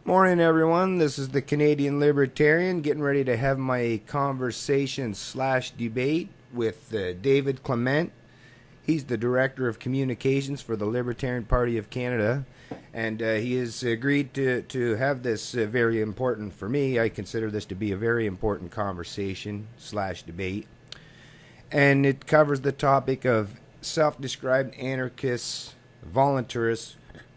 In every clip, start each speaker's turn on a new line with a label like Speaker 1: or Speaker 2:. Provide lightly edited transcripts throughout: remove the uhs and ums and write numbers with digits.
Speaker 1: Morning, everyone. This is the Canadian Libertarian getting ready to have my conversation slash debate with David Clement. He's the Director of Communications for the Libertarian Party of Canada, and he has agreed to have this very important for me. I consider this to be a very important conversation slash debate, and it covers the topic of self-described anarchists, voluntarists,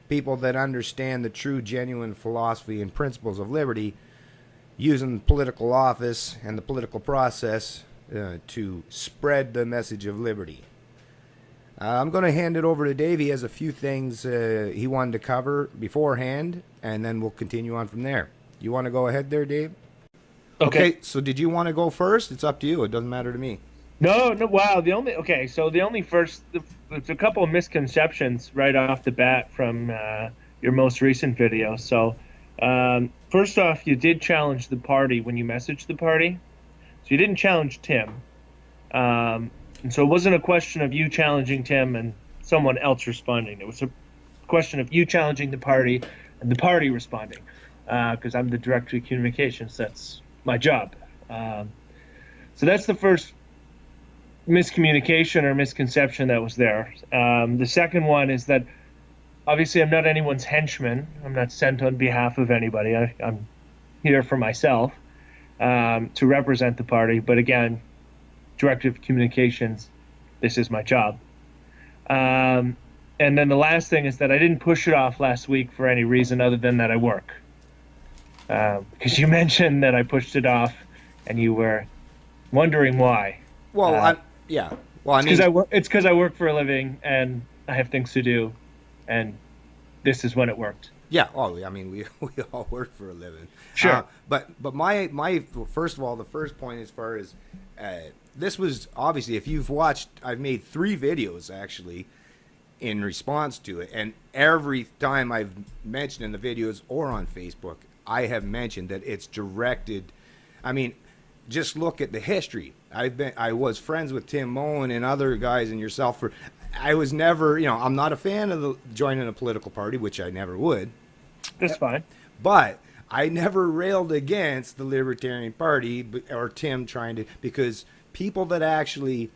Speaker 1: people that understand the true, genuine philosophy and principles of liberty, using political office and the political process to spread the message of liberty. I'm going to hand it over to Dave. He has a few things he wanted to cover beforehand, and then we'll continue on from there. You want to go ahead there, Dave? Okay, so did you want to go first? It's up to you. It doesn't matter to me.
Speaker 2: No. Wow. It's a couple of misconceptions right off the bat from your most recent video. So, first off, you did challenge the party when you messaged the party. So you didn't challenge Tim. And so it wasn't a question of you challenging Tim and someone else responding. It was a question of you challenging the party and the party responding. Because I'm the Director of Communications. That's my job. So that's the first miscommunication or misconception that was there. The second one is that obviously I'm not anyone's henchman. I'm not sent on behalf of anybody. I'm here for myself to represent the party. But again, Director of Communications, this is my job. And then the last thing is that I didn't push it off last week for any reason other than that I work. Because you mentioned that I pushed it off and you were wondering why.
Speaker 1: Well,
Speaker 2: it's because I work for a living and I have things to do, and this is when it worked.
Speaker 1: Yeah. Oh, I mean, we all work for a living.
Speaker 2: Sure.
Speaker 1: But my first of all, the first point as far as this was obviously, if you've watched, I've made 3 videos actually in response to it, and every time I've mentioned in the videos or on Facebook, I have mentioned that it's directed. I mean, just look at the history. I was friends with Tim Moen and other guys and yourself I was never, I'm not a fan of joining a political party, which I never would.
Speaker 2: That's fine.
Speaker 1: But I never railed against the Libertarian Party or Tim because people that actually,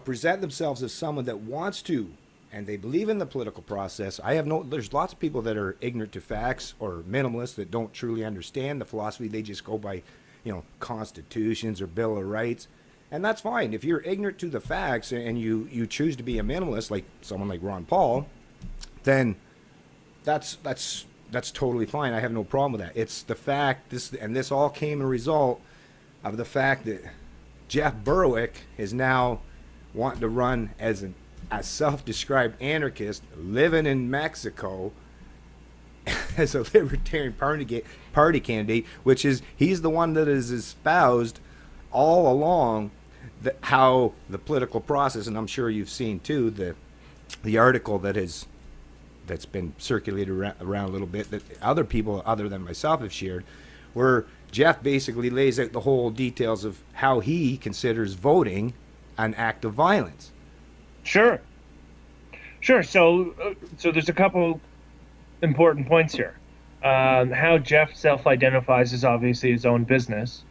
Speaker 1: present themselves as someone that wants to, and they believe in the political process. There's lots of people that are ignorant to facts or minimalists that don't truly understand the philosophy. They just go by constitutions or Bill of Rights, and that's fine. If you're ignorant to the facts and you choose to be a minimalist, like someone like Ron Paul, then that's totally fine. I have no problem with that. It's the fact this all came a result of the fact that Jeff Berwick is now wanting to run as a self-described anarchist living in Mexico as a Libertarian Party candidate, which is he's the one that has espoused all along how the political process, and I'm sure you've seen too the article that's been circulated around a little bit that other people other than myself have shared, where Jeff basically lays out the whole details of how he considers voting an act of violence.
Speaker 2: Sure. So there's a couple important points here. How Jeff self-identifies is obviously his own business.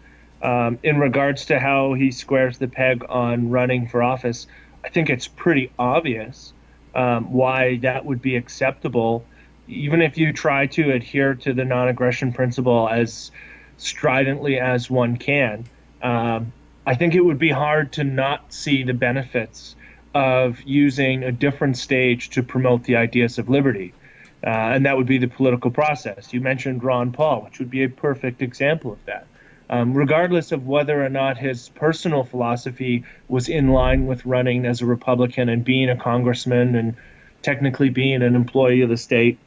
Speaker 2: In regards to how he squares the peg on running for office, I think it's pretty obvious why that would be acceptable, even if you try to adhere to the non-aggression principle as stridently as one can. I think it would be hard to not see the benefits of using a different stage to promote the ideas of liberty. And that would be the political process. You mentioned Ron Paul, which would be a perfect example of that. Regardless of whether or not his personal philosophy was in line with running as a Republican and being a congressman and technically being an employee of the state,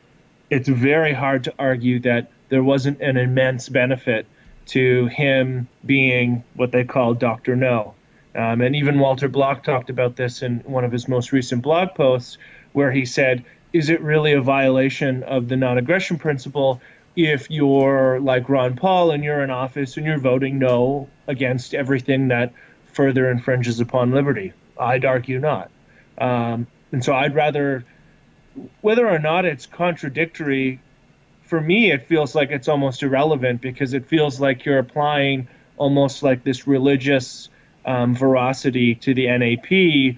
Speaker 2: it's very hard to argue that there wasn't an immense benefit to him being what they call Dr. No. And even Walter Block talked about this in one of his most recent blog posts, where he said, is it really a violation of the non-aggression principle if you're like Ron Paul and you're in office and you're voting no against everything that further infringes upon liberty? I'd argue not. And so I'd rather, whether or not it's contradictory for me, it feels like it's almost irrelevant, because it feels like you're applying almost like this religious veracity to the NAP,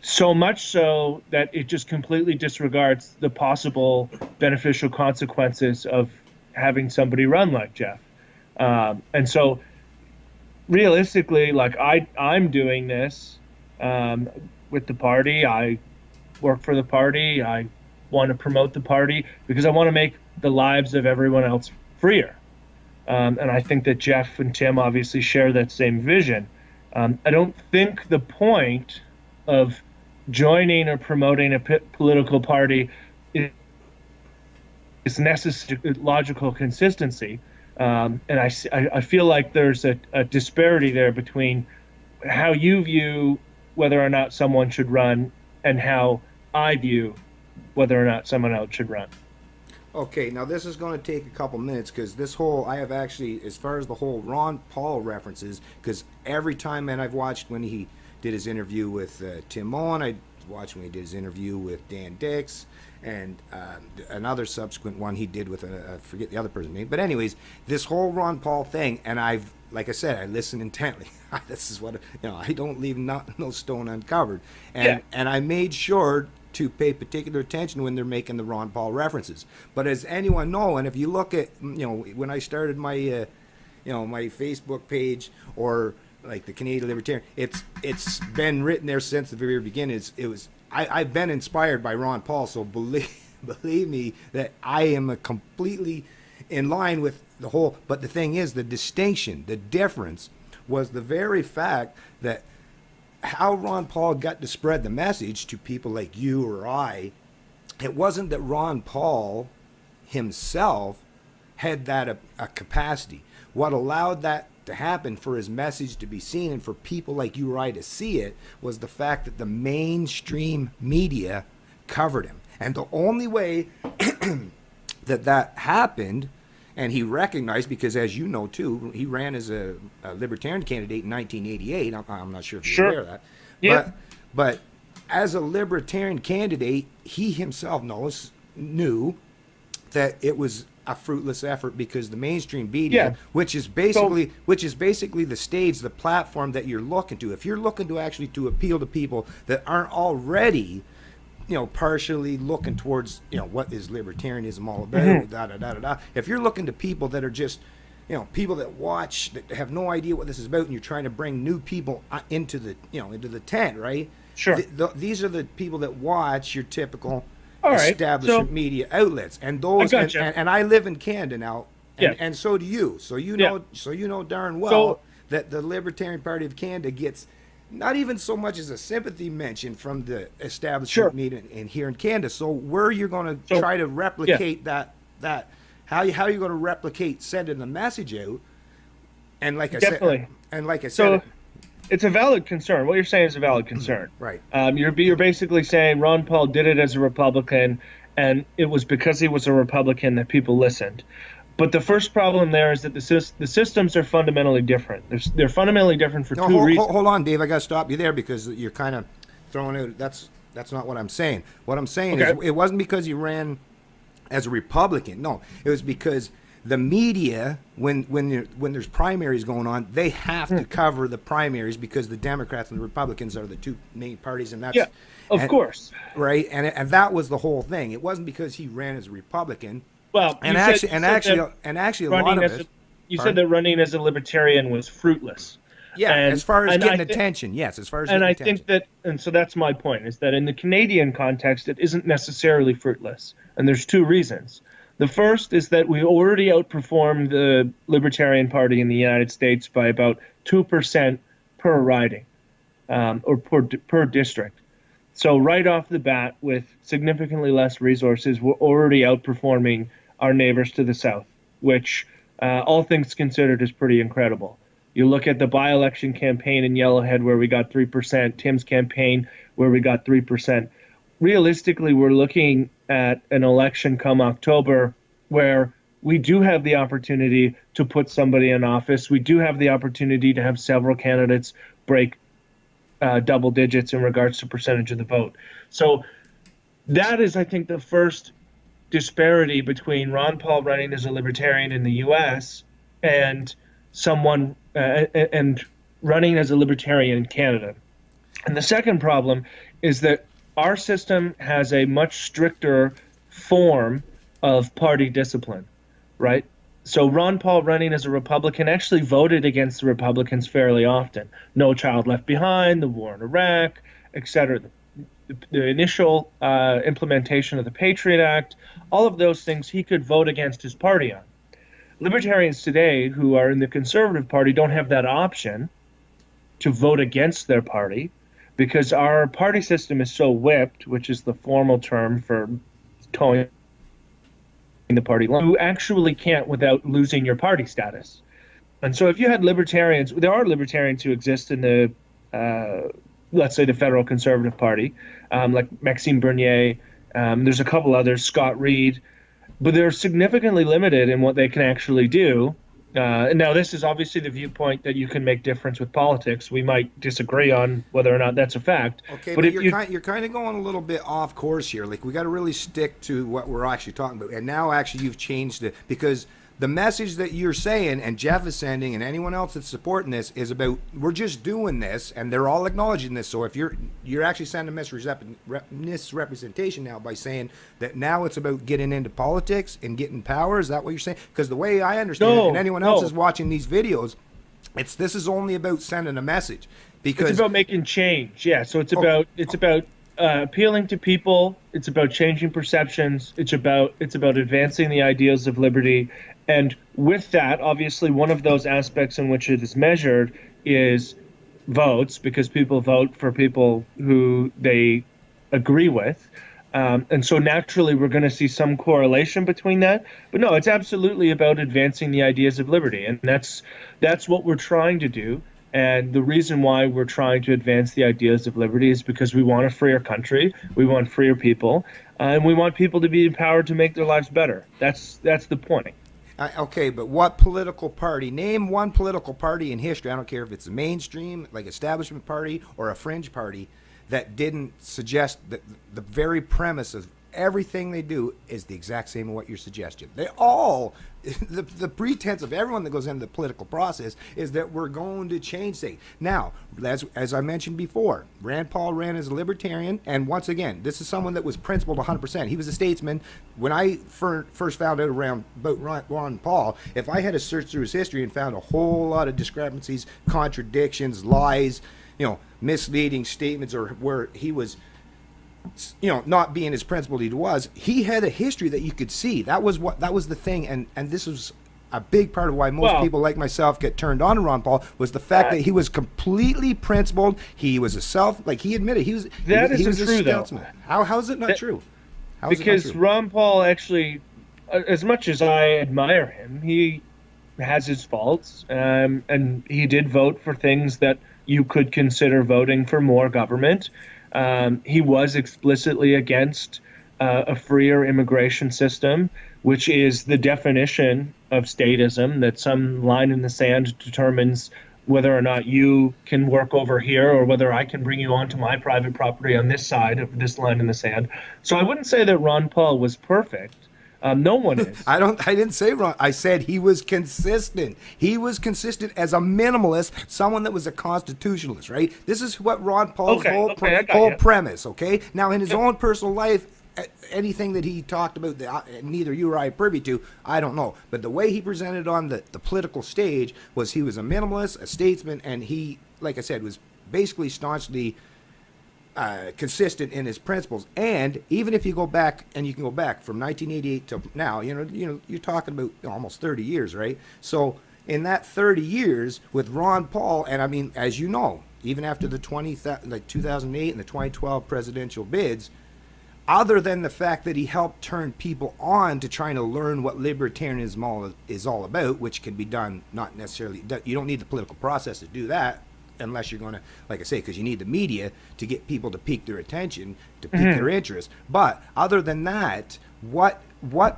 Speaker 2: so much so that it just completely disregards the possible beneficial consequences of having somebody run like Jeff. And so realistically, like I'm doing this with the party. I work for the party. I want to promote the party because I want to make the lives of everyone else freer. And I think that Jeff and Tim obviously share that same vision. I don't think the point of joining or promoting a political party is necessary, logical consistency. And I feel like there's a disparity there between how you view whether or not someone should run and how I view whether or not someone else should run.
Speaker 1: Okay, now this is going to take a couple minutes because this whole, I have actually, as far as the whole Ron Paul references, because every time, man, I've watched when he did his interview with Tim Owen, I watched when he did his interview with Dan Dix, and another subsequent one he did with, I forget the other person's name, but anyways, this whole Ron Paul thing, and I've, like I said, I listen intently. This is what, I don't leave no stone uncovered. And I made sure to pay particular attention when they're making the Ron Paul references. But as anyone know, and if you look at, when I started my, my Facebook page, or like the Canadian Libertarian, it's been written there since the very beginning. I've been inspired by Ron Paul, so believe me that I am completely in line with the whole. But the thing is, the distinction, the difference, was the very fact that how Ron Paul got to spread the message to people like you or I. It wasn't that Ron Paul himself had that a capacity. What allowed that to happen, for his message to be seen and for people like you or I to see it, was the fact that the mainstream media covered him. And the only way that happened, and he recognized, because as you know too, he ran as a Libertarian candidate in 1988. I'm not sure if you're aware of that.
Speaker 2: Yeah.
Speaker 1: But as a Libertarian candidate, he himself knew that it was a fruitless effort, because the mainstream media, which is basically the stage, the platform that you're looking to. If you're looking to actually to appeal to people that aren't already, partially looking towards, what is libertarianism all about, If you're looking to people that are just, people that watch, that have no idea what this is about, and you're trying to bring new people into the, into the tent, right?
Speaker 2: Sure.
Speaker 1: These are the people that watch your typical establishment media outlets, and those, and I live in Canada now, and so do you. So you know darn well that the Libertarian Party of Canada gets not even so much as a sympathy mention from the establishment media in here in Canada. So where you're going to try to replicate that how are you going to replicate sending the message out? And like I said,
Speaker 2: it's a valid concern. What you're saying is a valid concern.
Speaker 1: Right.
Speaker 2: You're basically saying Ron Paul did it as a Republican, and it was because he was a Republican that people listened. But the first problem there is that the systems are fundamentally different. They're fundamentally different for two reasons.
Speaker 1: Hold on, Dave. I got to stop you there, because you're kind of throwing out. That's not what I'm saying. What I'm saying is it wasn't because he ran as a Republican. No, it was because the media, when there's primaries going on, they have to cover the primaries, because the Democrats and the Republicans are the two main parties, and that's
Speaker 2: of course,
Speaker 1: right. And that was the whole thing. It wasn't because he ran as a Republican.
Speaker 2: Well,
Speaker 1: actually, a lot of it.
Speaker 2: You said that running as a Libertarian was fruitless.
Speaker 1: Yeah, as far as getting attention, yes. As far as getting attention.
Speaker 2: Think that, and so that's my point, is that in the Canadian context, it isn't necessarily fruitless, and there's two reasons. The first is that we already outperformed the Libertarian Party in the United States by about 2% per riding, or per district. So right off the bat, with significantly less resources, we're already outperforming our neighbors to the south, which, all things considered, is pretty incredible. You look at the by-election campaign in Yellowhead, where we got 3%, Tim's campaign, where we got 3%. Realistically, we're looking at an election come October where we do have the opportunity to put somebody in office. We do have the opportunity to have several candidates break double digits in regards to percentage of the vote. So that is, I think, the first disparity between Ron Paul running as a libertarian in the U.S. and someone and running as a libertarian in Canada. And the second problem is that our system has a much stricter form of party discipline, right? So Ron Paul running as a Republican actually voted against the Republicans fairly often. No Child Left Behind, the war in Iraq, etc. The initial implementation of the Patriot Act, all of those things he could vote against his party on. Libertarians today who are in the Conservative Party don't have that option to vote against their party because our party system is so whipped, which is the formal term for towing the party line. You actually can't without losing your party status. And so if you had libertarians, there are libertarians who exist in the, let's say, the federal Conservative Party, like Maxime Bernier. There's a couple others, Scott Reed, but they're significantly limited in what they can actually do. And now this is obviously the viewpoint that you can make difference with politics. We might disagree on whether or not that's a fact.
Speaker 1: Okay, but you're kind of going a little bit off course here. Like, we got to really stick to what we're actually talking about. And now actually you've changed it, because the message that you're saying, and Jeff is sending, and anyone else that's supporting this, is about we're just doing this, and they're all acknowledging this. So if you're actually sending misrepresentation now by saying that now it's about getting into politics and getting power. Is that what you're saying? Because the way I understand it, and anyone else is watching these videos, this is only about sending a message. Because
Speaker 2: it's about making change. Yeah. So it's about appealing to people. It's about changing perceptions. It's about advancing the ideals of liberty. And with that, obviously, one of those aspects in which it is measured is votes, because people vote for people who they agree with. And so naturally, we're going to see some correlation between that. But no, it's absolutely about advancing the ideas of liberty. And that's what we're trying to do. And the reason why we're trying to advance the ideas of liberty is because we want a freer country, we want freer people, and we want people to be empowered to make their lives better. That's the point.
Speaker 1: Okay, but what political party? Name one political party in history. I don't care if it's a mainstream, like establishment party, or a fringe party, that didn't suggest that the very premise of everything they do is the exact same as what you're suggesting. They all, the pretense of everyone that goes into the political process is that we're going to change things. Now, as I mentioned before, Rand Paul ran as a libertarian, and once again, this is someone that was principled 100%. He was a statesman. When I first found out about Ron Paul, if I had to search through his history and found a whole lot of discrepancies, contradictions, lies, misleading statements, or where he was not being as principled he was, he had a history that you could see. That was the thing, and this was a big part of why most people like myself get turned on to Ron Paul, was the fact that he was completely principled. He was he admitted he was
Speaker 2: true though.
Speaker 1: How is it not true?
Speaker 2: Because Ron Paul actually, as much as I admire him, he has his faults, and he did vote for things that you could consider voting for more government. He was explicitly against a freer immigration system, which is the definition of statism, that some line in the sand determines whether or not you can work over here or whether I can bring you onto my private property on this side of this line in the sand. So I wouldn't say that Ron Paul was perfect. No one is.
Speaker 1: I didn't say wrong. I said he was consistent. He was consistent as a minimalist, someone that was a constitutionalist, right? This is what Ron Paul's whole premise, okay? Now, in his own personal life, anything that he talked about that neither you or I are privy to, I don't know. But the way he presented on the political stage was he was a minimalist, a statesman, and he, like I said, was basically staunchly consistent in his principles. And even if you go back, and you can go back from 1988 to now, you're talking about almost 30 years, right? So in that 30 years with Ron Paul, and I mean, as you know, even after the 2008 and the 2012 presidential bids, other than the fact that he helped turn people on to trying to learn what libertarianism is all about, which can be done, not necessarily, you don't need the political process to do that, unless you're going to, like I say, because you need the media to get people to pique their attention, to pique their interest. But other than that, what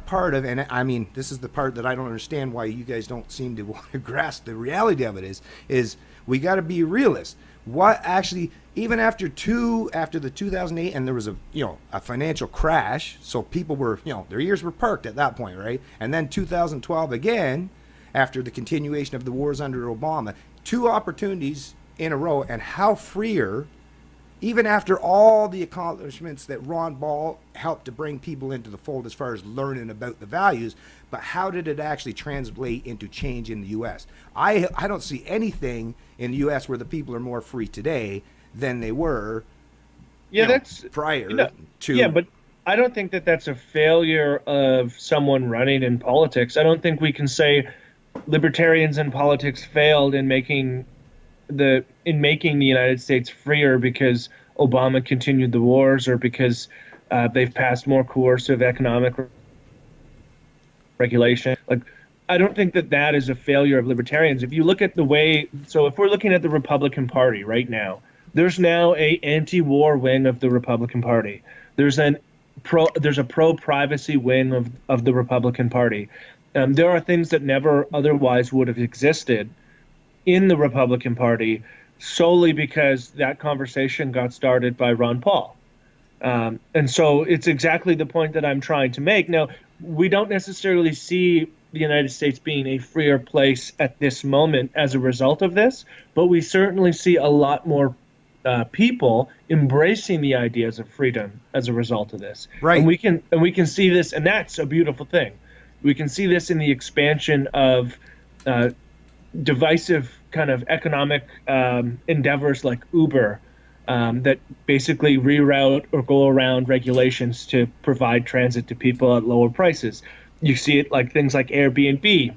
Speaker 1: part of, and I mean, this is the part that I don't understand why you guys don't seem to want to grasp the reality of it is we got to be realists. What actually, even after the 2008, and there was a financial crash, so people were, their ears were perked at that point, right? And then 2012 again, after the continuation of the wars under Obama, 2 opportunities in a row, and how freer, even after all the accomplishments that Ron Paul helped to bring people into the fold as far as learning about the values, but how did it actually translate into change in the U.S.? I don't see anything in the U.S. where the people are more free today than they were
Speaker 2: that's
Speaker 1: prior to.
Speaker 2: Yeah, but I don't think that that's a failure of someone running in politics. I don't think we can say libertarians in politics failed in making the United States freer because Obama continued the wars, or because they've passed more coercive economic regulation. Like, I don't think that is a failure of libertarians. If you look at if we're looking at the Republican Party right now, there's now a anti-war wing of the Republican Party. There's a pro-privacy wing of the Republican Party. There are things that never otherwise would have existed in the Republican Party solely because that conversation got started by Ron Paul. And so it's exactly the point that I'm trying to make. Now, we don't necessarily see the United States being a freer place at this moment as a result of this, but we certainly see a lot more people embracing the ideas of freedom as a result of this.
Speaker 1: Right.
Speaker 2: And we can see this, and that's a beautiful thing. We can see this in the expansion of divisive kind of economic endeavors like Uber that basically reroute or go around regulations to provide transit to people at lower prices. You see it like things like Airbnb.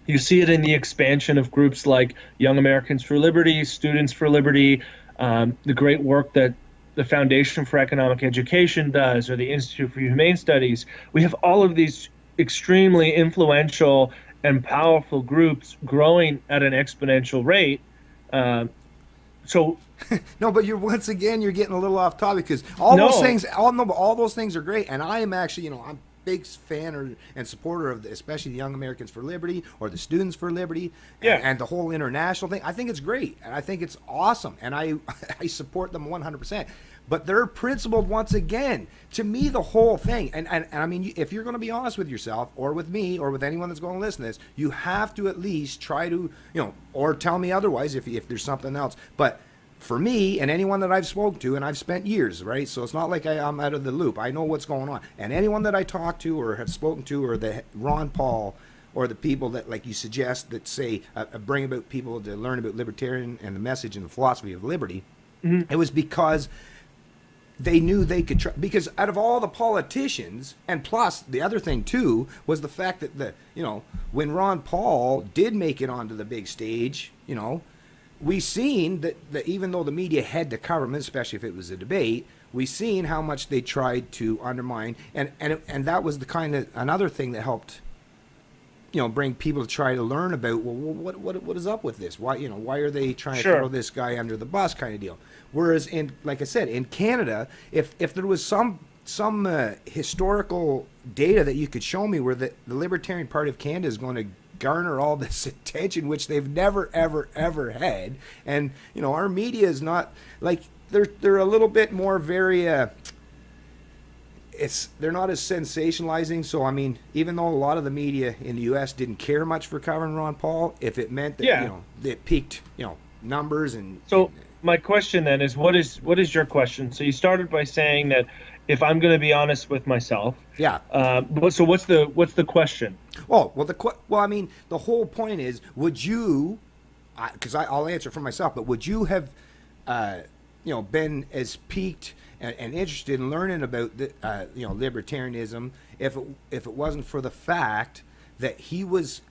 Speaker 2: You see it in the expansion of groups like Young Americans for Liberty, Students for Liberty, the great work that the Foundation for Economic Education does, or the Institute for Humane Studies. We have all of these extremely influential and powerful groups growing at an exponential rate.
Speaker 1: No, but you're getting a little off topic, because all those things are great, and I am actually, I'm a big fan and supporter of especially the Young Americans for Liberty or the Students for Liberty, and the whole international thing. I think it's great, and I think it's awesome, and I support them 100%. But they're principled once again. To me, the whole thing, and I mean, if you're going to be honest with yourself, or with me, or with anyone that's going to listen to this, you have to at least try to, or tell me otherwise if there's something else. But for me, and anyone that I've spoken to, and I've spent years, right? So it's not like I'm out of the loop. I know what's going on. And anyone that I talk to or have spoken to, or the Ron Paul, or the people that, like you suggest, that say, bring about people to learn about libertarian and the message and the philosophy of liberty, it was because they knew they could try, because out of all the politicians, and plus the other thing too was the fact that when Ron Paul did make it onto the big stage, we seen that even though the media had to cover him, especially if it was a debate, we seen how much they tried to undermine, and that was the kind of another thing that helped bring people to try to learn about, well, what is up with this? Why are they trying to throw this guy under the bus, kind of deal? Whereas like I said, in Canada, if there was some historical data that you could show me where the Libertarian Party of Canada is going to garner all this attention, which they've never ever had, and our media is not like, they're a little bit more very they're not as sensationalizing. So I mean, even though a lot of the media in the U.S. didn't care much for covering Ron Paul, if it meant that it peaked numbers and
Speaker 2: my question then is, what is your question? So you started by saying that if I'm going to be honest with myself, so what's the question?
Speaker 1: Well, I mean, the whole point is, would you? Because I'll answer for myself, but would you have, been as piqued and interested in learning about the, libertarianism if it wasn't for the fact that he was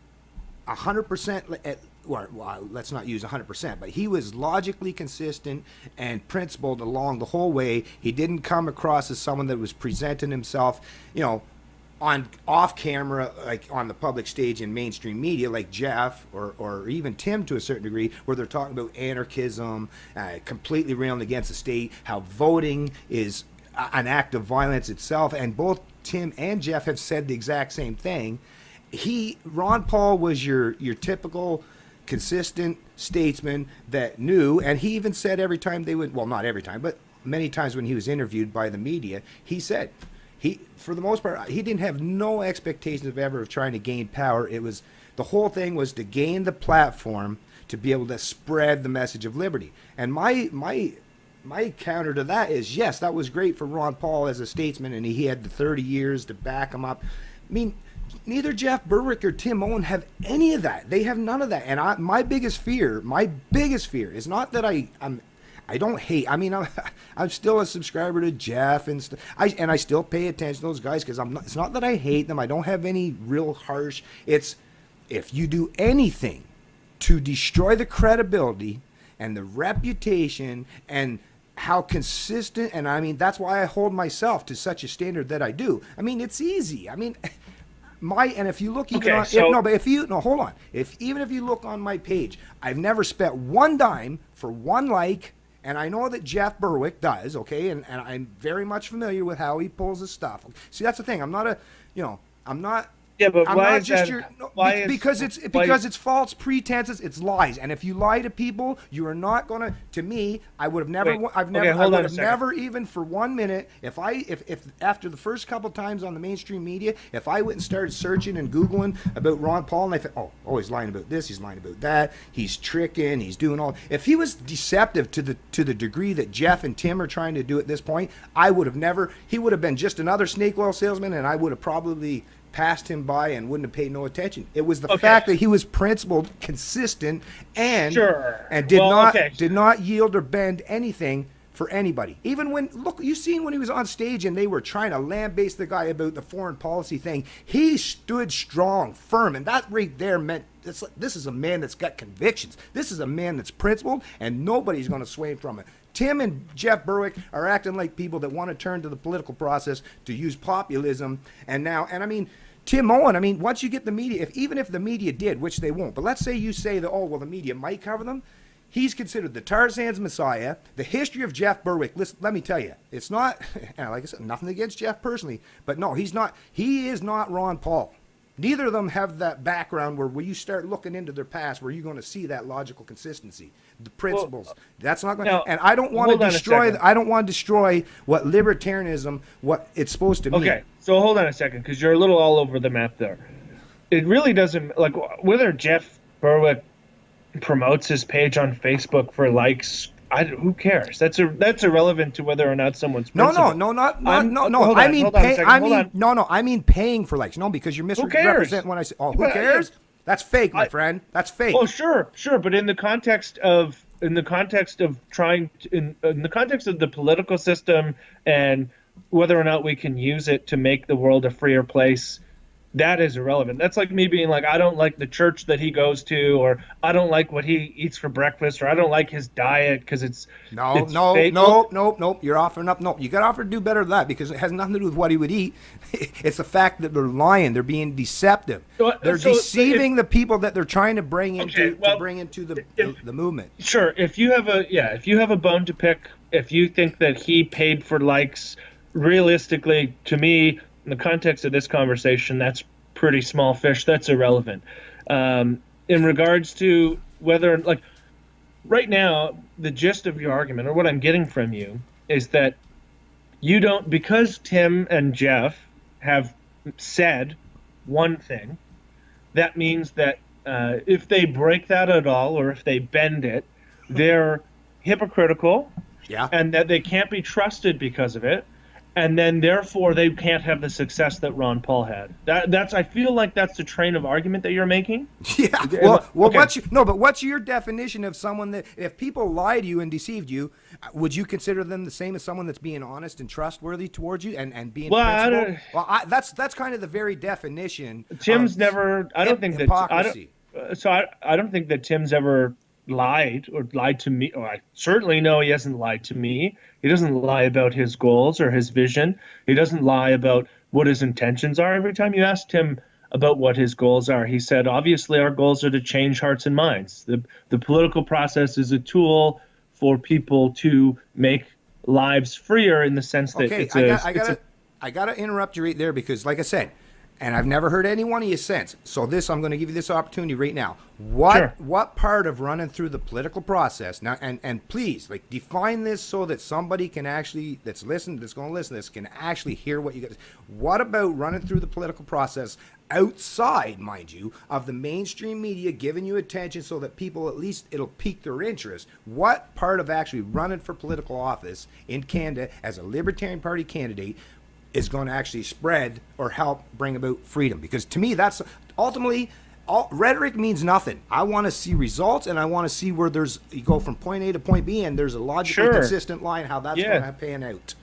Speaker 1: 100%? Well, let's not use 100%, but he was logically consistent and principled along the whole way. He didn't come across as someone that was presenting himself, on off camera, like on the public stage in mainstream media, like Jeff or even Tim to a certain degree, where they're talking about anarchism, completely railing against the state, how voting is an act of violence itself. And both Tim and Jeff have said the exact same thing. Ron Paul was your typical consistent statesman that knew, and he even said every time they would, well, not every time, but many times when he was interviewed by the media, he said for the most part, he didn't have no expectations of ever of trying to gain power. It was, the whole thing was to gain the platform to be able to spread the message of liberty. And my counter to that is, yes, that was great for Ron Paul as a statesman, and he had the 30 years to back him up. I mean, neither Jeff Berwick or Tim Owen have any of that. They have none of that. And my biggest fear is not that I don't hate. I mean, I'm still a subscriber to Jeff, and I still pay attention to those guys, because it's not that I hate them. I don't have any real harsh. It's, if you do anything to destroy the credibility and the reputation and how consistent, and I mean, that's why I hold myself to such a standard that I do. I mean, it's easy. I mean, and if you look even hold on. Even if you look on my page, I've never spent one dime for one like, and I know that Jeff Berwick does, okay, and I'm very much familiar with how he pulls his stuff. See, that's the thing. I'm not
Speaker 2: Yeah, but
Speaker 1: I'm
Speaker 2: why
Speaker 1: not
Speaker 2: is
Speaker 1: just
Speaker 2: that?
Speaker 1: Because it's false pretenses, it's lies, and if you lie to people, you are not gonna. To me, I would have never. I would have never even for 1 minute. If after the first couple times on the mainstream media, if I went and started searching and googling about Ron Paul, and I thought, oh, he's lying about this, he's lying about that, he's tricking, he's doing all. If he was deceptive to the degree that Jeff and Tim are trying to do at this point, I would have never. He would have been just another snake oil salesman, and I would have probably passed him by and wouldn't have paid no attention. It was the fact that he was principled, consistent, and did not yield or bend anything for anybody. Even when, look, you seen when he was on stage and they were trying to lambaste the guy about the foreign policy thing, he stood strong, firm, and that right there meant this is a man that's got convictions. This is a man that's principled, and nobody's going to sway from it. Tim and Jeff Berwick are acting like people that want to turn to the political process to use populism. And I mean, Tim Owen, I mean, once you get the media, even if the media did, which they won't, but let's say you say that, the media might cover them. He's considered the Tarzan's Messiah. The history of Jeff Berwick, listen, let me tell you, it's not, and like I said, nothing against Jeff personally, but no, he is not Ron Paul. Neither of them have that background where when you start looking into their past, where you're going to see that logical consistency, the principles. That's not going to. And I don't want to destroy. I don't want to destroy what libertarianism, what it's supposed to mean.
Speaker 2: Okay, so hold on a second, because you're a little all over the map there. It really doesn't, like, whether Jeff Berwick promotes his page on Facebook for likes. Who cares? That's irrelevant to whether or not someone's principled. No. I mean paying for likes. No, because you're misrepresenting when I say, who cares? That's fake, my friend. That's fake. Oh, sure. But in the context of the context of the political system and whether or not we can use it to make the world a freer place, that is irrelevant. That's like me being like, I don't like the church that he goes to, or I don't like what he eats for breakfast, or I don't like his diet because it's fake.
Speaker 1: No. You're offering up. No, you got to offer to do better than that, because it has nothing to do with what he would eat. It's the fact that they're lying. They're being deceptive. They're deceiving the people that they're trying to bring into the movement.
Speaker 2: Sure. If you have a bone to pick, if you think that he paid for likes, realistically, to me, in the context of this conversation, that's pretty small fish. That's irrelevant. In regards to whether, like, right now, the gist of your argument, or what I'm getting from you, is that you don't, because Tim and Jeff have said one thing, that means that if they break that at all, or if they bend it, they're hypocritical, and that they can't be trusted because of it. And then, therefore, they can't have the success that Ron Paul had. I feel like that's the train of argument that you're making.
Speaker 1: Yeah. Well, okay. What's your definition of someone that, if people lied to you and deceived you, would you consider them the same as someone that's being honest and trustworthy towards you and being principled? That's kind of the very definition.
Speaker 2: Tim's never. I don't think
Speaker 1: hypocrisy.
Speaker 2: I don't think that Tim's ever lied to me. Or I certainly know he hasn't lied to me. He doesn't lie about his goals or his vision. He doesn't lie about what his intentions are. Every time you asked him about what his goals are, he said, obviously our goals are to change hearts and minds. The political process is a tool for people to make lives freer in the sense that
Speaker 1: Okay, I gotta interrupt you right there because, like I said, and I've never heard any one of you since. So I'm going to give you this opportunity right now.
Speaker 2: Sure.
Speaker 1: What part of running through the political process now? And please, like, define this so that somebody can actually that's going to listen to this can actually hear what you got. What about running through the political process outside, mind you, of the mainstream media giving you attention so that people at least it'll pique their interest? What part of actually running for political office in Canada as a Libertarian Party candidate is going to actually spread or help bring about freedom? Because to me, that's ultimately rhetoric means nothing. I want to see results, and I want to see where you go from point A to point B, and there's a logically consistent line how that's going to pan out.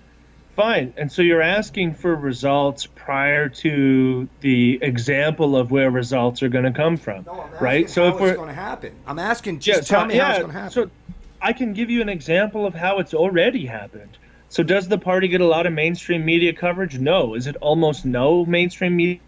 Speaker 2: Fine. And so you're asking for results prior to the example of where results are going to come from, right?
Speaker 1: So if it's going to happen, I'm asking tell me how it's going to happen.
Speaker 2: So I can give you an example of how it's already happened. So does the party get a lot of mainstream media coverage? No. Is it almost no mainstream media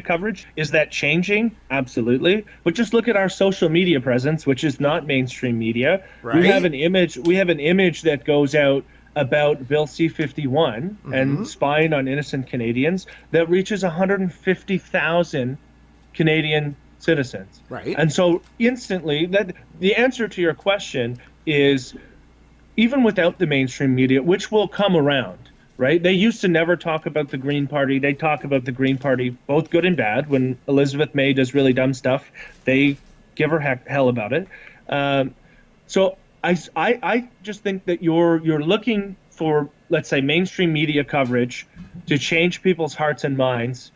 Speaker 2: coverage? Is that changing? Absolutely. But just look at our social media presence, which is not mainstream media.
Speaker 1: Right.
Speaker 2: We have an image that goes out about Bill C-51 and spying on innocent Canadians that reaches 150,000 Canadian citizens.
Speaker 1: Right.
Speaker 2: And so instantly, the answer to your question is, even without the mainstream media, which will come around, right? They used to never talk about the Green Party. They talk about the Green Party, both good and bad. When Elizabeth May does really dumb stuff, they give her hell about it. So I just think that you're looking for, let's say, mainstream media coverage to change people's hearts and minds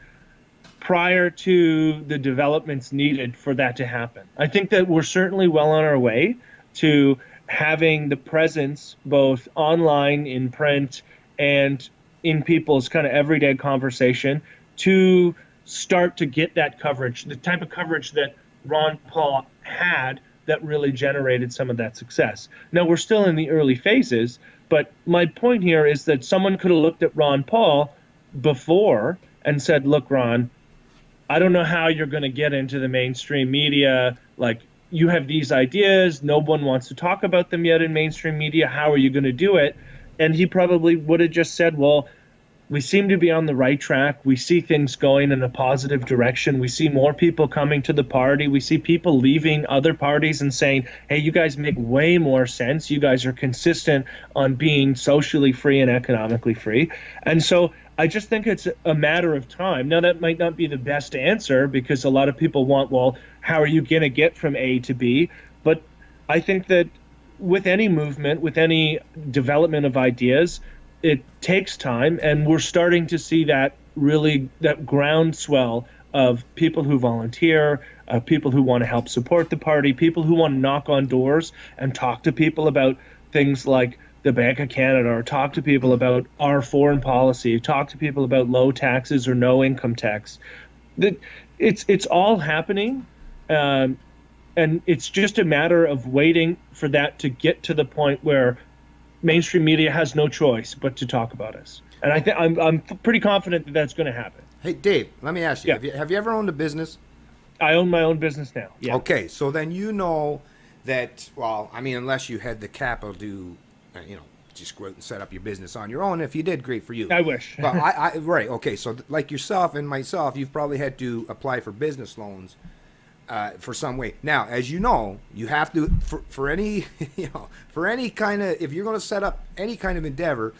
Speaker 2: prior to the developments needed for that to happen. I think that we're certainly well on our way to having the presence both online, in print, and in people's kind of everyday conversation to start to get that coverage, the type of coverage that Ron Paul had that really generated some of that success. Now, we're still in the early phases, but my point here is that someone could have looked at Ron Paul before and said, look, Ron, I don't know how you're going to get into the mainstream media. Like, you have these ideas, no one wants to talk about them yet in mainstream media. How are you going to do it? And he probably would have just said, well, we seem to be on the right track. We see things going in a positive direction. We see more people coming to the party. We see people leaving other parties and saying, hey, you guys make way more sense. You guys are consistent on being socially free and economically free. And so I just think it's a matter of time. Now, that might not be the best answer because a lot of people want, well, how are you going to get from A to B? But I think that with any movement, with any development of ideas, it takes time, and we're starting to see that groundswell of people who volunteer, people who want to help support the party, people who want to knock on doors and talk to people about things like the Bank of Canada, or talk to people about our foreign policy, talk to people about low taxes or no income tax. It's all happening, and it's just a matter of waiting for that to get to the point where mainstream media has no choice but to talk about us. And I think I'm pretty confident that that's going to happen.
Speaker 1: Hey, Dave, let me ask you, have you ever owned a business?
Speaker 2: I own my own business now. Yeah.
Speaker 1: Okay, so then you know that, well, I mean, unless you had the capital to, just go out and set up your business on your own. If you did, great for you.
Speaker 2: I wish.
Speaker 1: But right, okay, so like yourself and myself, you've probably had to apply for business loans for some way. Now, as you know, you have to for any for any kind of, if you're going to set up any kind of endeavor,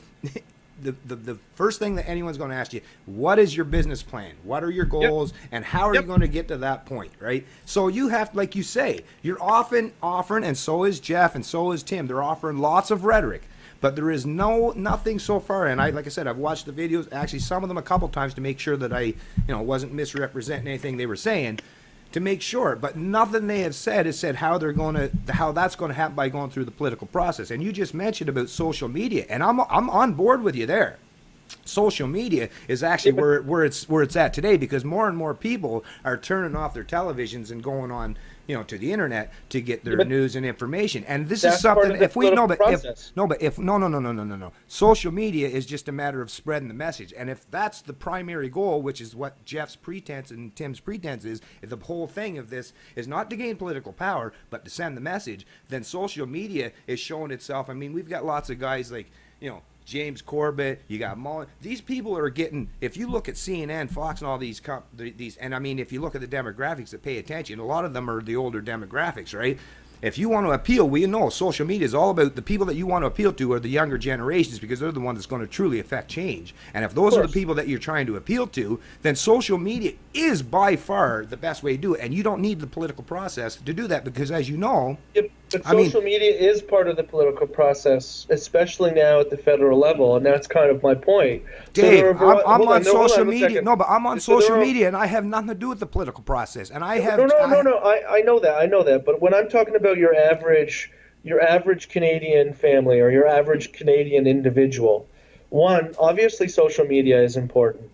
Speaker 1: the first thing that anyone's going to ask you, what is your business plan? What are your goals, and how are you going to get to that point, right? So you have, like you say, you're often offering, and so is Jeff, and so is Tim. They're offering lots of rhetoric, but there is nothing so far. And like I said, I've watched the videos, actually some of them a couple times to make sure that I, wasn't misrepresenting anything they were saying, to make sure, but nothing they have said has said how that's going to happen by going through the political process. And you just mentioned about social media, and I'm on board with you there. Social media is actually where it's at today, because more and more people are turning off their televisions and going on to the internet to get their news and information. And this
Speaker 3: That's
Speaker 1: is something,
Speaker 3: part of the
Speaker 1: if we know, but
Speaker 3: process.
Speaker 1: no. Social media is just a matter of spreading the message. And if that's the primary goal, which is what Jeff's pretense and Tim's pretense is, if the whole thing of this is not to gain political power, but to send the message, then social media is showing itself. I mean, we've got lots of guys like, James Corbett, you got Mullen. These people are getting, if you look at CNN, Fox, and all these, and I mean, if you look at the demographics that pay attention, a lot of them are the older demographics, right? If you want to appeal, we know social media is all about the people that you want to appeal to are the younger generations, because they're the ones that's going to truly affect change. And if those are the people that you're trying to appeal to, then social media is by far the best way to do it. And you don't need the political process to do that, because as you know,
Speaker 3: but social media is part of the political process, especially now at the federal level, and that's kind of my point.
Speaker 1: Dave, I'm on social media. No, but I'm on social media, and I have nothing to do with the political process. And I have
Speaker 3: no. I know that. But when I'm talking about your average Canadian family or your average Canadian individual, one, obviously social media is important,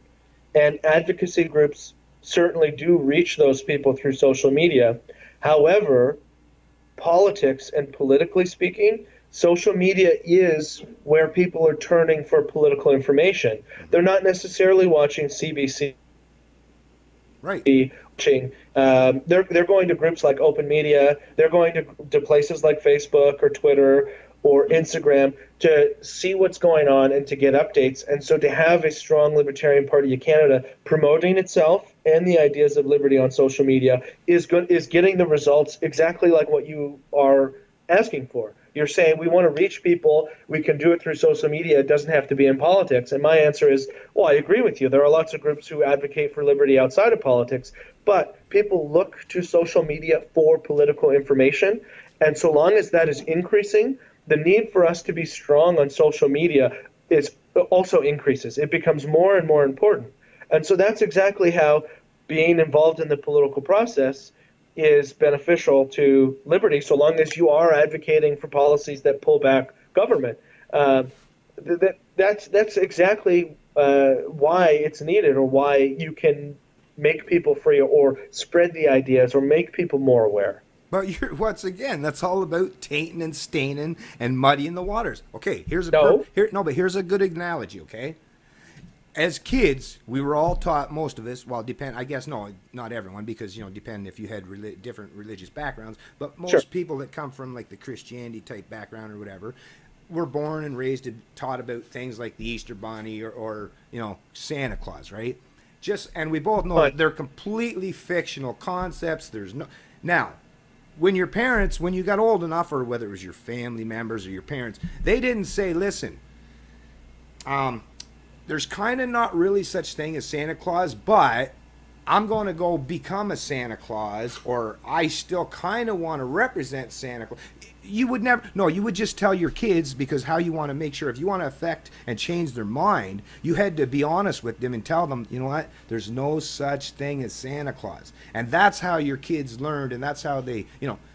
Speaker 3: and advocacy groups certainly do reach those people through social media. However, politics and politically speaking, social media is where people are turning for political information. They're not necessarily watching CBC.
Speaker 1: Right.
Speaker 3: They're going to groups like Open Media. They're going to places like Facebook or Twitter or Instagram to see what's going on and to get updates. And so to have a strong Libertarian Party of Canada promoting itself and the ideas of liberty on social media is getting the results exactly like what you are asking for. You're saying we want to reach people. We can do it through social media. It doesn't have to be in politics. And my answer is, well, I agree with you. There are lots of groups who advocate for liberty outside of politics, but people look to social media for political information. And so long as that is increasing, the need for us to be strong on social media also increases. It becomes more and more important. And so that's exactly how being involved in the political process is beneficial to liberty, so long as you are advocating for policies that pull back government. That's exactly why it's needed, or why you can make people free or spread the ideas or make people more aware.
Speaker 1: But once again, that's all about tainting and staining and muddying the waters. Okay, here's a good analogy, okay? As kids, we were all taught, most of us, not everyone, because, depend if you had different religious backgrounds, but most people that come from like the Christianity type background or whatever, were born and raised and taught about things like the Easter Bunny or Santa Claus, right? And we both know that they're completely fictional concepts. Now, when you got old enough, or whether it was your family members or your parents, they didn't say, listen, there's kind of not really such thing as Santa Claus, but I'm going to go become a Santa Claus, or I still kind of want to represent Santa Claus. You would never, no, you would just tell your kids, because how you want to make sure, if you want to affect and change their mind, you had to be honest with them and tell them, you know what, there's no such thing as Santa Claus. And that's how your kids learned, and that's how they,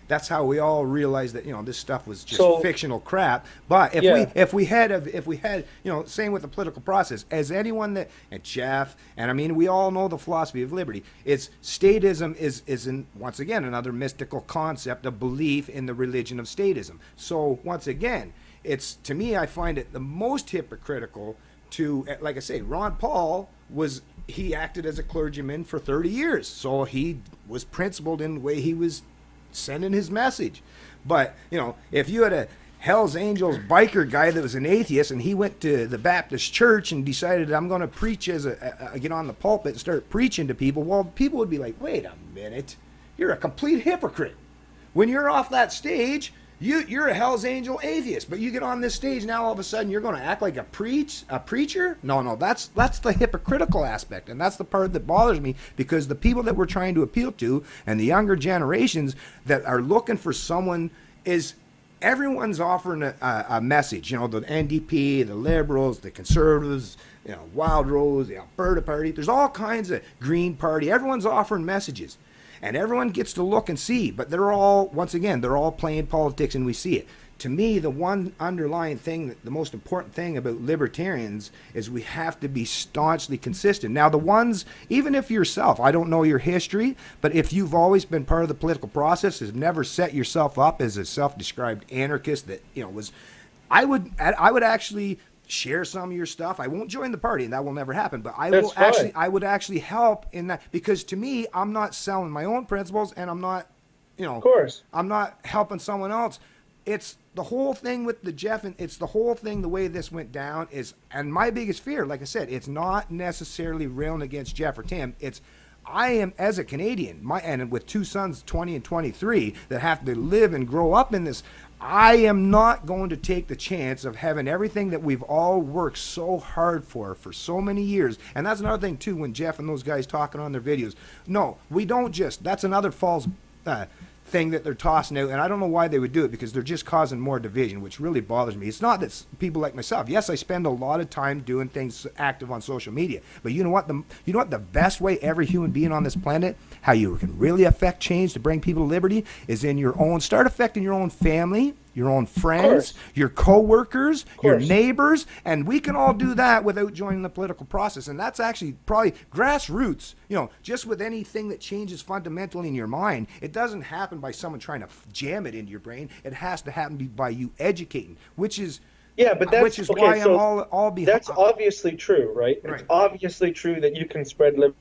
Speaker 1: that's how we all realized that this stuff was just fictional crap. But if we had same with the political process, as anyone that, and Jeff, and I mean, we all know the philosophy of liberty. It's statism is once again another mystical concept, a belief in the religion of statism. So once again, it's, to me, I find it the most hypocritical to, like I say, Ron Paul he acted as a clergyman for 30 years, so he was principled in the way he was sending his message. But if you had a Hell's Angels biker guy that was an atheist, and he went to the Baptist church and decided, I'm going to preach get on the pulpit and start preaching to people, well, people would be like, wait a minute, you're a complete hypocrite. When you're off that stage, you're a Hell's Angel atheist, but you get on this stage, now all of a sudden you're going to act like a preacher? No, that's the hypocritical aspect, and that's the part that bothers me, because the people that we're trying to appeal to, and the younger generations that are looking for someone, everyone's offering a message. The NDP, the Liberals, the Conservatives, Wild Rose, the Alberta Party, there's all kinds of Green Party, everyone's offering messages. and everyone gets to look and see. But they're all, once again, they're all playing politics, and we see it. To me, the one underlying thing, the most important thing about libertarians is we have to be staunchly consistent. Now, the ones, even if yourself, I don't know your history, but if you've always been part of the political process, has never set yourself up as a self-described anarchist that, was, I would actually share some of your stuff. I won't join the party, and that will never happen, but I would actually help in that, because to me, I'm not selling my own principles, and I'm not,
Speaker 3: of course,
Speaker 1: I'm not helping someone else. It's the whole thing with the Jeff, and it's the whole thing, the way this went down is, and my biggest fear, like I said, it's not necessarily railing against Jeff or Tim. It's, I am, as a Canadian, and with two sons, 20 and 23, that have to live and grow up in this, I am not going to take the chance of having everything that we've all worked so hard for so many years. And that's another thing, too, when Jeff and those guys talking on their videos. No, we don't just, that's another false thing that they're tossing out, and I don't know why they would do it, because they're just causing more division, which really bothers me. It's not that people like myself, yes, I spend a lot of time doing things active on social media, but you know what the best way every human being on this planet, how you can really affect change to bring people to liberty, is in your own, start affecting your own family, your own friends, your co-workers, your neighbors, and we can all do that without joining the political process. And that's actually probably grassroots, just with anything that changes fundamentally in your mind. It doesn't happen by someone trying to jam it into your brain. It has to happen by you educating, which is why I'm all behind.
Speaker 3: That's obviously true, right? It's obviously true that you can spread liberty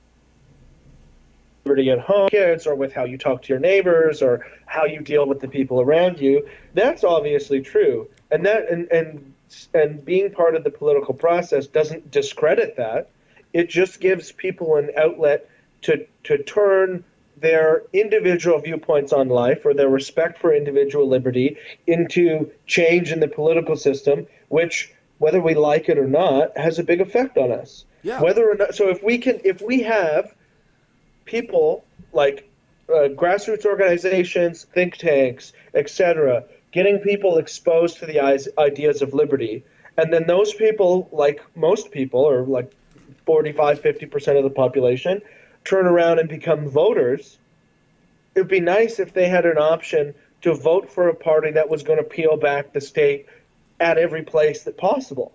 Speaker 3: at home, kids, or with how you talk to your neighbors, or how you deal with the people around you. That's obviously true, and that and being part of the political process doesn't discredit that. It just gives people an outlet to turn their individual viewpoints on life, or their respect for individual liberty, into change in the political system, which, whether we like it or not, has a big effect on us.
Speaker 1: Yeah.
Speaker 3: Whether or not, so if we have people like grassroots organizations, think tanks, etc., getting people exposed to the ideas of liberty, and then those people, like most people, or like 45-50% of the population, turn around and become voters, it would be nice if they had an option to vote for a party that was going to peel back the state at every place that possible.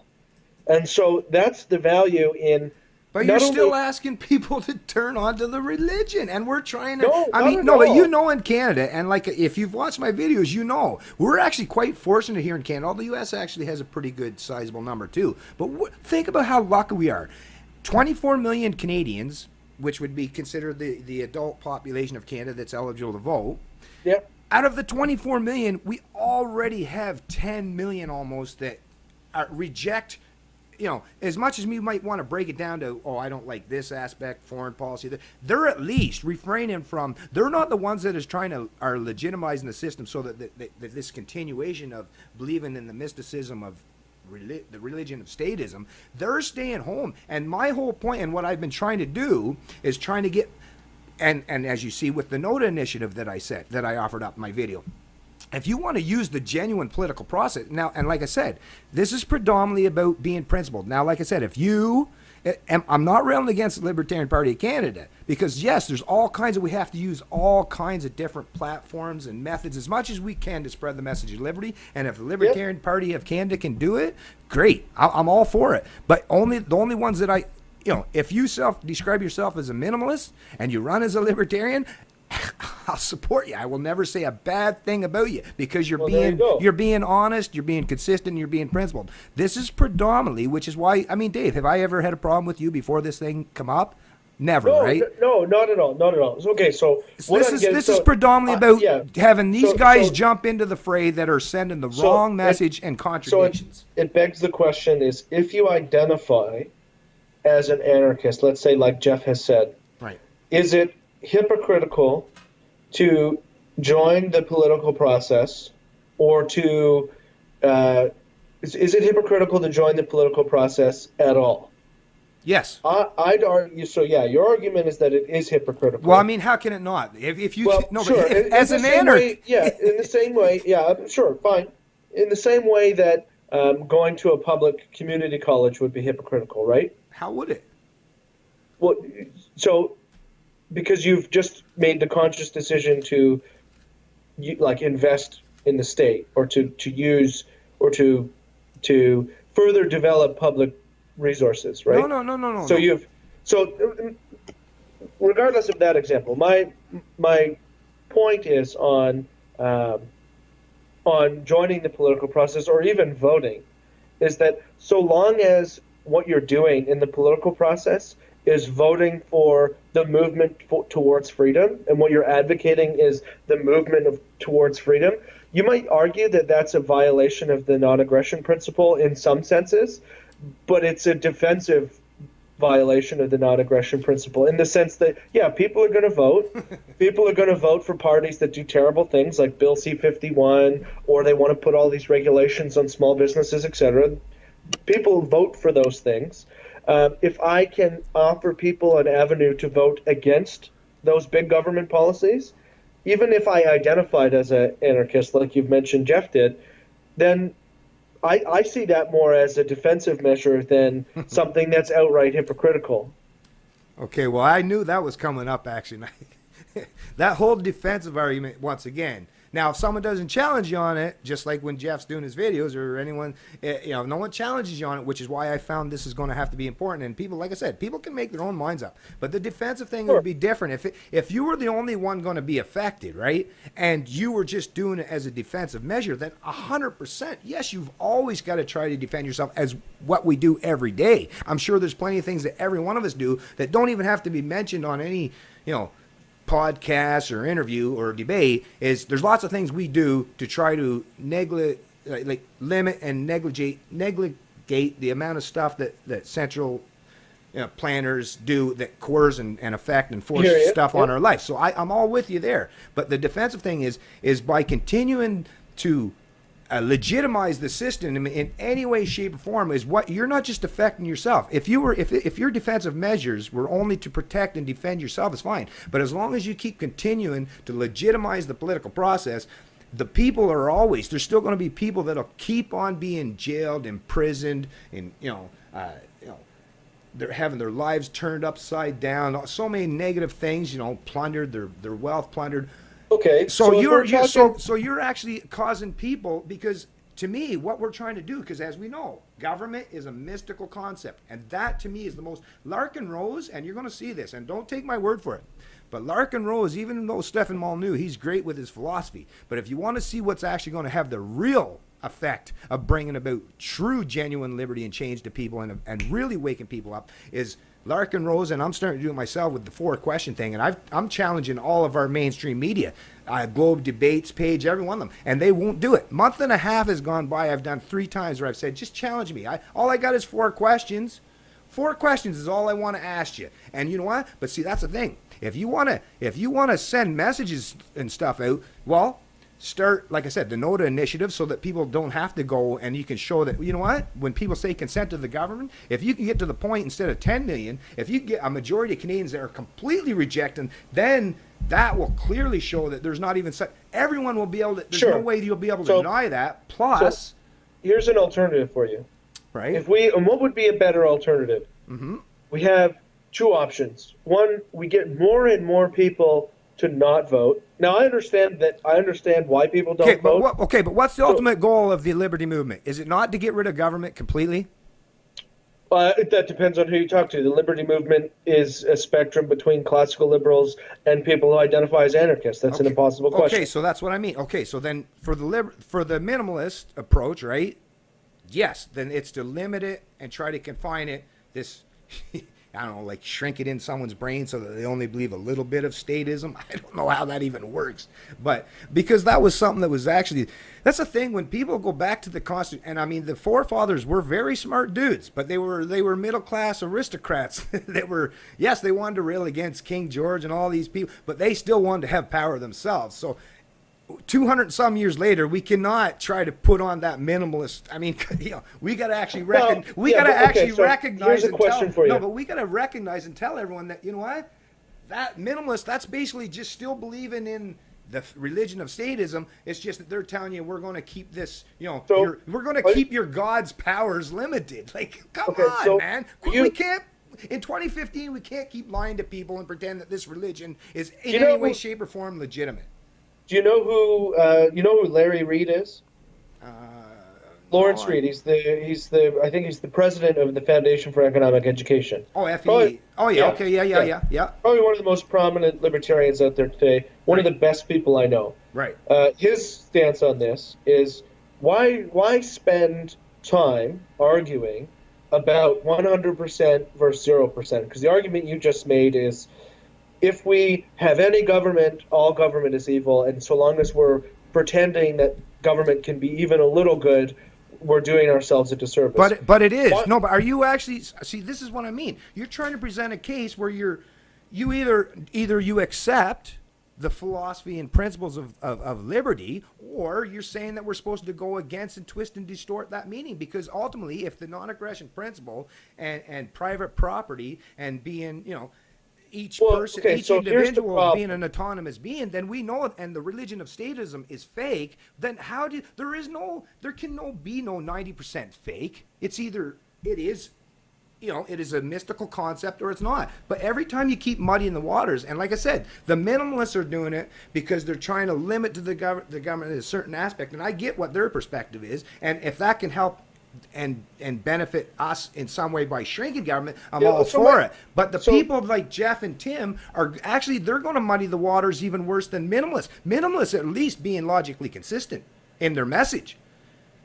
Speaker 3: And so that's the value in.
Speaker 1: But you're still asking people to turn onto the religion, and we're trying to.
Speaker 3: No,
Speaker 1: but in Canada, and like if you've watched my videos, we're actually quite fortunate here in Canada. Although the U.S. actually has a pretty good sizable number too. But think about how lucky we are. 24 million Canadians, which would be considered the adult population of Canada that's eligible to vote.
Speaker 3: Yep.
Speaker 1: Out of the 24 million, we already have 10 million almost that reject. As much as we might want to break it down to, I don't like this aspect, foreign policy, they're at least refraining from, they're not the ones that are legitimizing the system so that this continuation of believing in the mysticism of the religion of statism, they're staying home. And my whole point, and what I've been trying to do, is trying to get, and as you see with the NOTA initiative that I offered up in my video, if you want to use the genuine political process now, and like I said, this is predominantly about being principled. Now, like I said, I'm not railing against the Libertarian Party of Canada, because yes, there's all kinds we have to use all kinds of different platforms and methods as much as we can to spread the message of liberty. And if the Libertarian Party of Canada can do it, great. I'm all for it. But the only ones that if you describe yourself as a minimalist and you run as a libertarian, I'll support you. I will never say a bad thing about you, because you're being honest, you're being consistent, you're being principled. This is predominantly, which is why, Dave, have I ever had a problem with you before this thing come up? Never, right?
Speaker 3: No, not at all. Not at all. Okay, so
Speaker 1: this is predominantly about having these guys jump into the fray that are sending the wrong message and contradictions.
Speaker 3: So it begs the question: is if you identify as an anarchist, let's say, like Jeff has said,
Speaker 1: right?
Speaker 3: Is it hypocritical to join the political process, or to is it hypocritical to join the political process at all?
Speaker 1: Yes.
Speaker 3: I'd argue so. Yeah, your argument is that it is hypocritical.
Speaker 1: Well, how can it not? If you
Speaker 3: sure. As an anarchist, in the same way, sure, fine. In the same way that going to a public community college would be hypocritical, right?
Speaker 1: How would it?
Speaker 3: Well, so because you've just made the conscious decision to like invest in the state or to use or to further develop public resources, right?
Speaker 1: No.
Speaker 3: So regardless of that example, my point is on joining the political process or even voting is that so long as what you're doing in the political process is voting for the movement towards freedom, and what you're advocating is the movement towards freedom, you might argue that that's a violation of the non-aggression principle in some senses, but it's a defensive violation of the non-aggression principle in the sense that, yeah, people are going to vote. People are going to vote for parties that do terrible things like Bill C-51, or they want to put all these regulations on small businesses, etc. People vote for those things. If I can offer people an avenue to vote against those big government policies, even if I identified as an anarchist, like you've mentioned Jeff did, then I see that more as a defensive measure than something that's outright hypocritical.
Speaker 1: Okay, well, I knew that was coming up, actually. That whole defensive argument, once again. Now, if someone doesn't challenge you on it, just like when Jeff's doing his videos or anyone, no one challenges you on it, which is why I found this is going to have to be important. And people, like I said, people can make their own minds up. But the defensive thing would be different. If you were the only one going to be affected, right, and you were just doing it as a defensive measure, then 100%, yes, you've always got to try to defend yourself as what we do every day. I'm sure there's plenty of things that every one of us do that don't even have to be mentioned on any, podcast or interview or debate. Is there's lots of things we do to try to limit and negligate the amount of stuff that central planners do that coerce and affect and force stuff on our life. So I'm all with you there. But the defensive thing is by continuing to legitimize the system in any way, shape, or form is what you're not just affecting yourself. If your defensive measures were only to protect and defend yourself, it's fine. But as long as you keep continuing to legitimize the political process, the people there's still going to be people that'll keep on being jailed, imprisoned, and they're having their lives turned upside down. So many negative things, plundered, their wealth plundered.
Speaker 3: Okay.
Speaker 1: So you're actually causing people, because to me, what we're trying to do, because as we know, government is a mystical concept, and that to me is the most Larkin Rose, and you're going to see this, and don't take my word for it, but Larkin Rose, even though Stefan Molyneux, he's great with his philosophy, but if you want to see what's actually going to have the real effect of bringing about true, genuine liberty and change to people and really waking people up, is Larkin Rose, and I'm starting to do it myself with the 4-question thing, and I'm challenging all of our mainstream media, Globe Debates page, every one of them, and they won't do it. Month and a half has gone by. I've done 3 times where I've said, just challenge me. All I got is 4 questions. 4 questions is all I want to ask you. And you know what? But see, that's the thing. If you want to send messages and stuff out, well, start, like I said, the NOTA initiative, so that people don't have to go, and you can show that, you know what, when people say consent to the government, if you can get to the point, instead of 10 million, if you get a majority of Canadians that are completely rejecting, then that will clearly show that there's not even everyone will be able to, there's no way you'll be able to deny that. Plus,
Speaker 3: here's an alternative for you.
Speaker 1: Right.
Speaker 3: And what would be a better alternative? Mm-hmm. We have 2 options. One, we get more and more people to not vote. Now, I understand why people don't vote.
Speaker 1: But what's the ultimate goal of the liberty movement? Is it not to get rid of government completely?
Speaker 3: That depends on who you talk to. The liberty movement is a spectrum between classical liberals and people who identify as anarchists. That's an impossible question.
Speaker 1: Okay, so that's what I mean. Okay, so then for the minimalist approach, right? Yes, then it's to limit it and try to confine it. This, I don't know, like shrink it in someone's brain so that they only believe a little bit of statism. I don't know how that even works. But because that was something that was actually, that's the thing, when people go back to the Constitution, and I mean, the forefathers were very smart dudes, but they were middle-class aristocrats that were, yes, they wanted to rail against King George and all these people, but they still wanted to have power themselves. So 200 some years later, we cannot try to put on that minimalist. I mean, we got to actually recognize.
Speaker 3: Here's a question for you.
Speaker 1: No, but we got to recognize and tell everyone that, you know what, that minimalist, that's basically just still believing in the religion of statism. It's just that they're telling you, we're going to keep this, we're going to keep your God's powers limited. Like, come on, man. We can't in 2015 we can't keep lying to people and pretend that this religion is in
Speaker 3: You know
Speaker 1: any way,
Speaker 3: who-
Speaker 1: shape, or form legitimate.
Speaker 3: Do you know who Larry Reed is?
Speaker 1: Uh,
Speaker 3: Lawrence
Speaker 1: no,
Speaker 3: Reed. I think he's the president of the Foundation for Economic Education.
Speaker 1: Oh, FEE.
Speaker 3: Probably-
Speaker 1: Oh, yeah. Okay. Yeah.
Speaker 3: Probably one of the most prominent libertarians out there today. One of the best people I know.
Speaker 1: Right.
Speaker 3: His stance on this is why spend time arguing about 100% versus 0%? Because the argument you just made is if we have any government, all government is evil, and so long as we're pretending that government can be even a little good, we're doing ourselves a disservice.
Speaker 1: But it is.
Speaker 3: What?
Speaker 1: No, but are you actually see? This is what I mean. You're trying to present a case where you either you accept the philosophy and principles of liberty, or you're saying that we're supposed to go against and twist and distort that meaning. Because ultimately, if the non-aggression principle and private property and being, each person, each individual being an autonomous being, then we know it, and the religion of statism is fake. Then there can be no 90% fake. It's either it is a mystical concept or it's not. But every time you keep muddying the waters, and like I said, the minimalists are doing it because they're trying to limit to the government in a certain aspect, and I get what their perspective is, and if that can help and benefit us in some way by shrinking government, I'm all for it. But the people like Jeff and Tim are actually, they're going to muddy the waters even worse than minimalists. Minimalists at least being logically consistent in their message.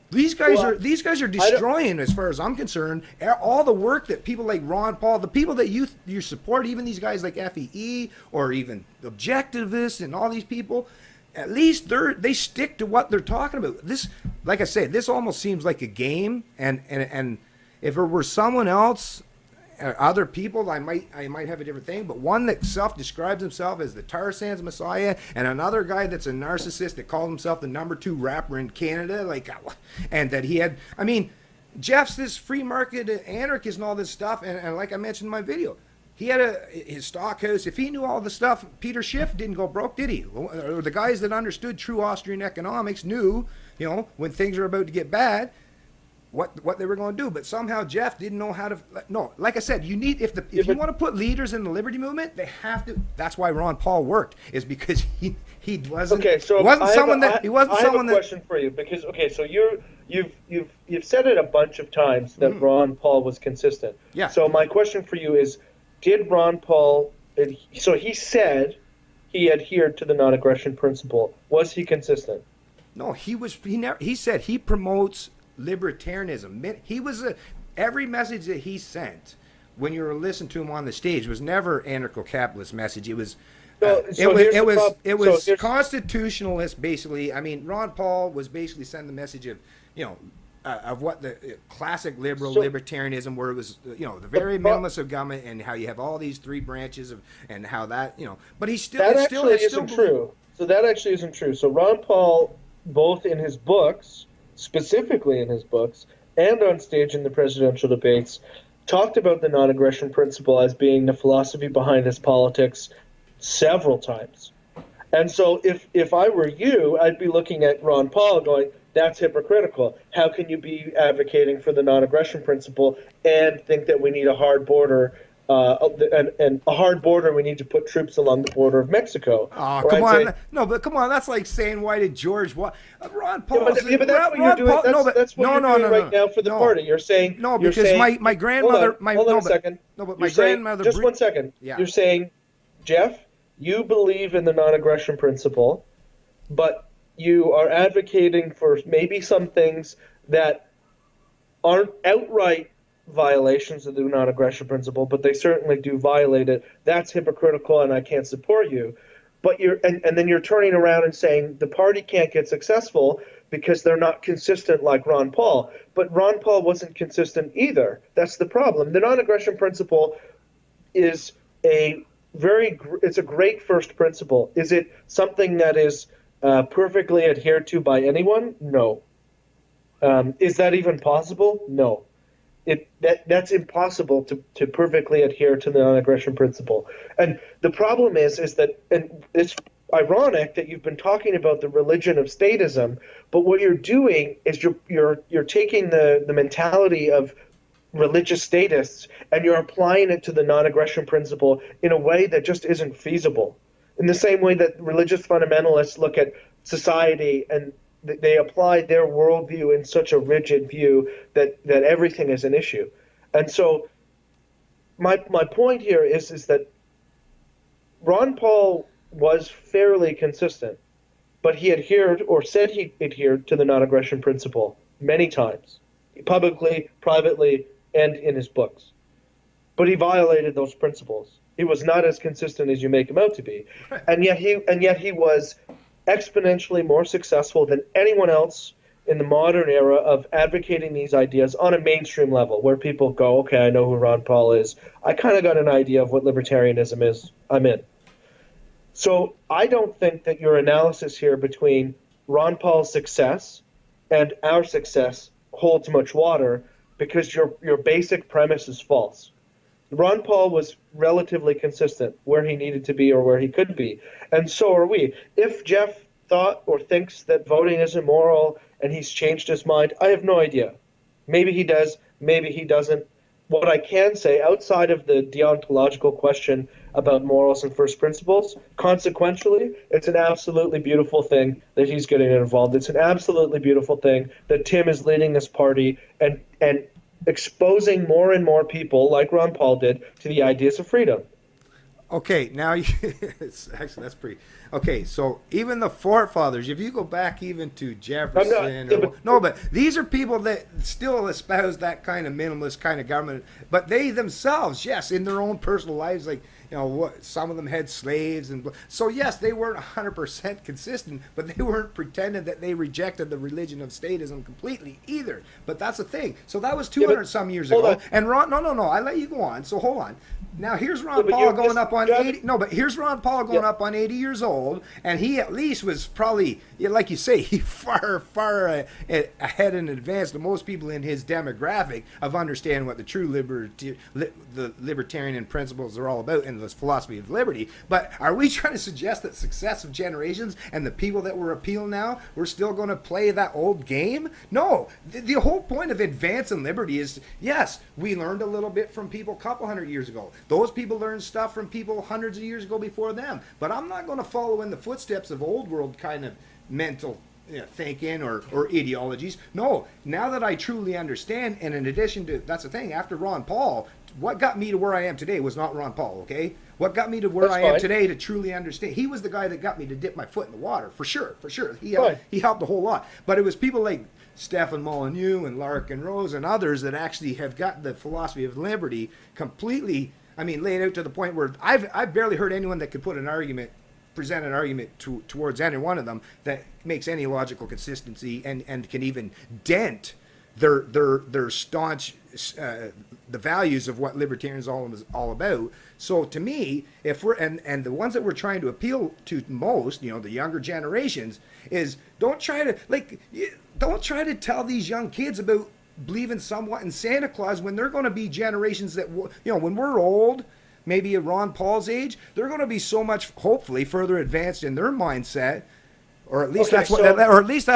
Speaker 1: These guys are destroying, as far as I'm concerned, all the work that people like Ron Paul, the people that you support, even these guys like FEE or even objectivists and all these people. At least they stick to what they're talking about. This, like I say, this almost seems like a game. And if it were someone else, other people, I might have a different thing. But one that self-describes himself as the tar sands messiah, and another guy that's a narcissist that calls himself the #2 rapper in Canada, and that he had. I mean, Jeff's this free market anarchist and all this stuff. And like I mentioned in my video, he had his stockhouse. If he knew all the stuff, Peter Schiff didn't go broke, did he? Or the guys that understood true Austrian economics knew, when things are about to get bad, what they were going to do. But somehow Jeff didn't know how to. No, like I said, you need if you want to put leaders in the liberty movement, they have to. That's why Ron Paul worked, is because he wasn't.
Speaker 3: Okay, so
Speaker 1: he wasn't someone that.
Speaker 3: I have a question for you, because so you've said it a bunch of times that Ron Paul was consistent.
Speaker 1: Yeah.
Speaker 3: So my question for you is, did Ron Paul? So he said he adhered to the non-aggression principle. Was he consistent?
Speaker 1: No, he was. He said he promotes libertarianism. He was every message that he sent when you were listening to him on the stage was never anarcho-capitalist message. It was it was constitutionalist, basically. I mean, Ron Paul was basically sending the message of of what the classic libertarianism, where it was the very minimalist of government, and how you have all these three branches of, and how that but he still
Speaker 3: that actually isn't true. So that actually isn't true. So Ron Paul, both in his books, specifically in his books, and on stage in the presidential debates, talked about the non-aggression principle as being the philosophy behind his politics several times. And so if I were you, I'd be looking at Ron Paul going, that's hypocritical. How can you be advocating for the non-aggression principle and think that we need a hard border, and a hard border, we need to put troops along the border of Mexico?
Speaker 1: Oh, come on. No, but come on. That's like saying, why did George Ron Paul?
Speaker 3: That's what you're doing. That's what you're doing right now for the party. You're saying
Speaker 1: no, because my grandmother.
Speaker 3: Hold on a second.
Speaker 1: No, but my grandmother.
Speaker 3: Just 1 second.
Speaker 1: Yeah.
Speaker 3: You're saying, Jeff, you believe in the non-aggression principle, but you are advocating for maybe some things that aren't outright violations of the non-aggression principle, but they certainly do violate it. That's hypocritical, and I can't support you. But and then you're turning around and saying the party can't get successful because they're not consistent like Ron Paul. But Ron Paul wasn't consistent either. That's the problem. The non-aggression principle is it's a great first principle. Is it something that is perfectly adhered to by anyone? No. Is that even possible? No. That's impossible to perfectly adhere to the non-aggression principle. And the problem is that, and it's ironic that you've been talking about the religion of statism, but what you're doing is you're taking the mentality of religious statists, and you're applying it to the non-aggression principle in a way that just isn't feasible. In the same way that religious fundamentalists look at society and they apply their worldview in such a rigid view that everything is an issue. And so my point here is that Ron Paul was fairly consistent, but he adhered or said he adhered to the non-aggression principle many times, publicly, privately, and in his books. But he violated those principles. He was not as consistent as you make him out to be. And yet he was exponentially more successful than anyone else in the modern era of advocating these ideas on a mainstream level, where people go, okay, I know who Ron Paul is. I kind of got an idea of what libertarianism is. I'm in. So I don't think that your analysis here between Ron Paul's success and our success holds much water, because your basic premise is false. Ron Paul was relatively consistent where he needed to be or where he could be, and so are we. If Jeff thought or thinks that voting is immoral and he's changed his mind, I have no idea. Maybe he does, maybe he doesn't. What I can say, outside of the deontological question about morals and first principles, consequentially, it's an absolutely beautiful thing that he's getting involved. It's an absolutely beautiful thing that Tim is leading this party and exposing more and more people, like Ron Paul did, to the ideas of freedom.
Speaker 1: Okay, now it's actually that's pretty. Okay, so even the forefathers, if you go back even to Jefferson, but these are people that still espouse that kind of minimalist kind of government, but they themselves, yes, in their own personal lives, like, you know, what, some of them had slaves, and so yes, they weren't 100% consistent, but they weren't pretending that they rejected the religion of statism completely either. But that's the thing. So that was 200 some years ago. And Ron, no, I let you go on. So hold on. Now here's Ron Paul going up on 80. No, but here's Ron Paul going up on 80 years old, and he at least was probably, like you say, he far ahead in advance to most people in his demographic of understanding what the true the libertarian principles are all about and this philosophy of liberty. But are we trying to suggest that successive generations and the people that we're appealing now, we're still going to play that old game? No. The whole point of advancing liberty is, yes, we learned a little bit from people a couple hundred years ago. Those people learned stuff from people hundreds of years ago before them. But I'm not going to follow in the footsteps of old world kind of mental thinking or ideologies. No, now that I truly understand, and in addition to, that's the thing, after Ron Paul, what got me to where I am today was not Ron Paul, okay? What got me to where I am today to truly understand, he was the guy that got me to dip my foot in the water, for sure. He helped a whole lot. But it was people like Stefan Molyneux and Larkin Rose and others that actually have got the philosophy of liberty completely, laid out to the point where I've barely heard anyone that could present an argument towards any one of them that makes any logical consistency and can even dent their staunch the values of what libertarianism is all about. So to me, if we're and the ones that we're trying to appeal to most, the younger generations, is don't try to tell these young kids about believing somewhat in Santa Claus when they're going to be generations that when we're old, maybe at Ron Paul's age, they're going to be so much, hopefully, further advanced in their mindset, or at least that's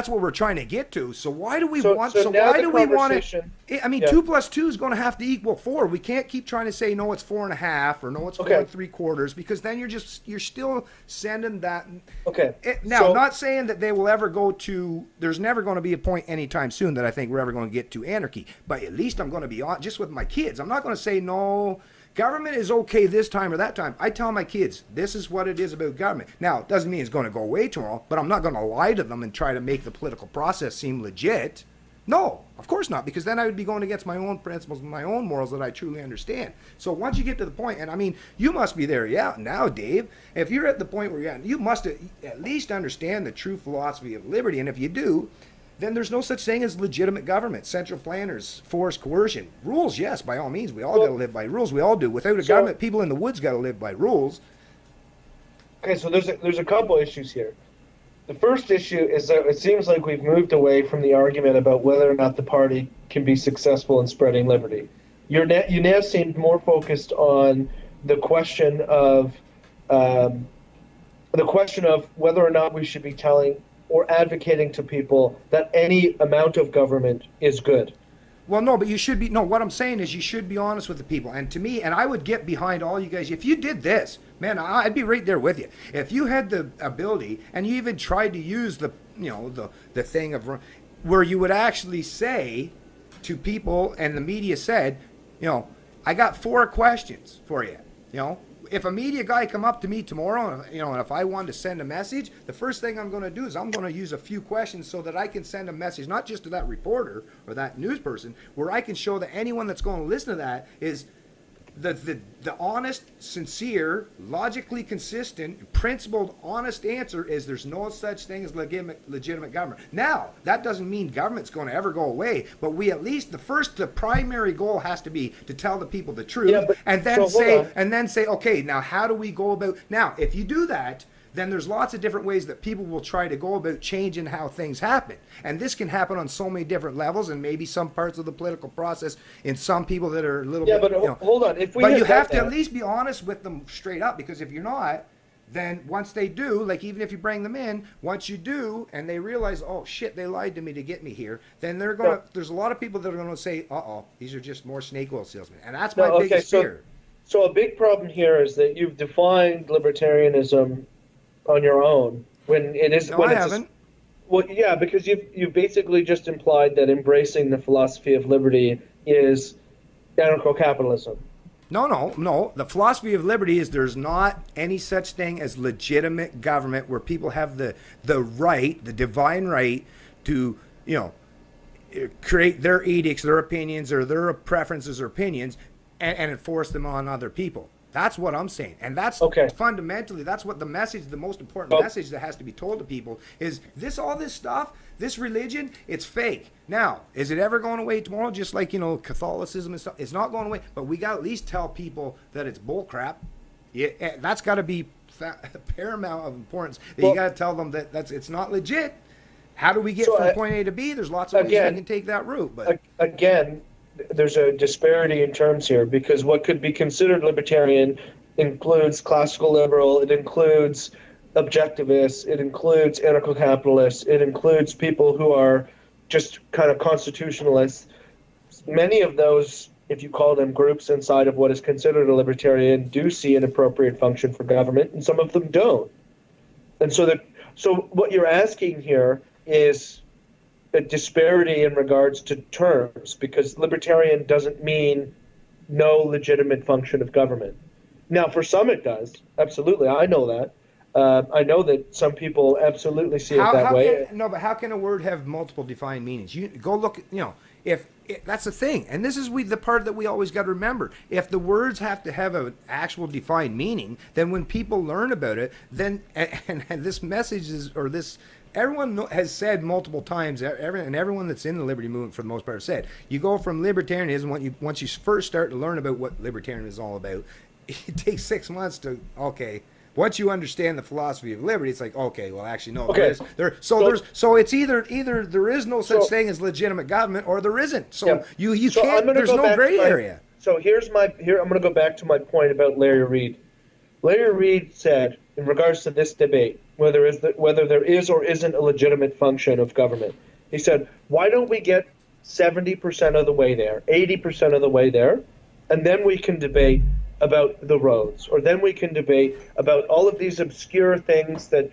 Speaker 1: what we're trying to get to. So why do we want? So why do we want it? 2 plus 2 is going to have to equal 4. We can't keep trying to say no, it's 4.5, or no, it's 4 3/4, because then you're still sending that.
Speaker 3: Okay.
Speaker 1: Not saying that they will ever go to. There's never going to be a point anytime soon that I think we're ever going to get to anarchy. But at least I'm going to be on just with my kids. I'm not going to say no. Government is okay this time or that time. I tell my kids, this is what it is about government. Now, it doesn't mean it's going to go away tomorrow, but I'm not going to lie to them and try to make the political process seem legit. No, of course not, because then I would be going against my own principles and my own morals that I truly understand. So once you get to the point, and you must be there now, Dave. If you're at the point where you're at, you must at least understand the true philosophy of liberty, and if you do, then there's no such thing as legitimate government, central planners, forced coercion. Rules, yes, by all means. We all got to live by rules. We all do. Without a government, people in the woods got to live by rules.
Speaker 3: Okay, so there's a couple issues here. The first issue is that it seems like we've moved away from the argument about whether or not the party can be successful in spreading liberty. You now seem more focused on the question of whether or not we should be telling or advocating to people that any amount of government is good.
Speaker 1: Well, no, but you should be. No, what I'm saying is you should be honest with the people. And to me, and I would get behind all you guys. If you did this, man, I'd be right there with you. If you had the ability and you even tried to use the, the thing of where you would actually say to people, and the media said, I got 4 questions for you. If a media guy come up to me tomorrow, and if I wanted to send a message, the first thing I'm going to do is I'm going to use a few questions so that I can send a message, not just to that reporter or that news person, where I can show that anyone that's going to listen to that is the honest, sincere, logically consistent, principled, honest answer is there's no such thing as legitimate government. Now, that doesn't mean government's going to ever go away, but we at least, the primary goal has to be to tell the people the truth, and then say, okay, now how do we go about, now, if you do that, then there's lots of different ways that people will try to go about changing how things happen. And this can happen on so many different levels, and maybe some parts of the political process in some people that are a little bit...
Speaker 3: Yeah, but hold on.
Speaker 1: But you have to at least be honest with them straight up, because if you're not, then once they do, like even if you bring them in, once you do, and they realize, oh shit, they lied to me to get me here, then they're going to... There's a lot of people that are going to say, uh-oh, these are just more snake oil salesmen. And that's my biggest fear.
Speaker 3: So a big problem here is that you've defined libertarianism on your own when it is.
Speaker 1: No,
Speaker 3: when
Speaker 1: I
Speaker 3: it's
Speaker 1: haven't.
Speaker 3: Well, yeah, because you've basically just implied that embracing the philosophy of liberty is anarcho-capitalism.
Speaker 1: No. The philosophy of liberty is there's not any such thing as legitimate government where people have the right, the divine right to, create their edicts, their opinions, or their preferences or opinions and enforce them on other people. That's what I'm saying. And that's fundamentally, that's what the message, the most important message that has to be told to people is all this stuff, this religion, it's fake. Now, is it ever going away tomorrow? Just like, Catholicism and stuff. It's not going away, but we got to at least tell people that it's bull crap. That's got to be paramount of importance. You got to tell them that it's not legit. How do we get from point A to B? There's lots of ways we can take that route. But
Speaker 3: again, there's a disparity in terms here, because what could be considered libertarian includes classical liberal, it includes objectivists, it includes anarcho-capitalists, it includes people who are just kind of constitutionalists. Many of those, if you call them groups inside of what is considered a libertarian, do see an appropriate function for government, and some of them don't. And so what you're asking here is a disparity in regards to terms, because libertarian doesn't mean no legitimate function of government. Now, for some it does. Absolutely. I know that. I know that some people absolutely see it that way.
Speaker 1: But how can a word have multiple defined meanings? You go look, if that's the thing. And this is the part that we always got to remember. If the words have to have an actual defined meaning, then when people learn about it, then, and this message is, or this, everyone has said multiple times, and everyone that's in the liberty movement for the most part has said, you go from libertarianism, once you first start to learn about what libertarianism is all about, it takes 6 months to, once you understand the philosophy of liberty, it's like, okay, well, actually, no.
Speaker 3: Okay.
Speaker 1: So it's either there is no such thing as legitimate government, or there isn't. So you can't. There's no gray area.
Speaker 3: So I'm going to go back to my point about Larry Reed. Larry Reed said, in regards to this debate, whether there is or isn't a legitimate function of government, he said, why don't we get 70% of the way there, 80% of the way there, and then we can debate about the roads, or then we can debate about all of these obscure things that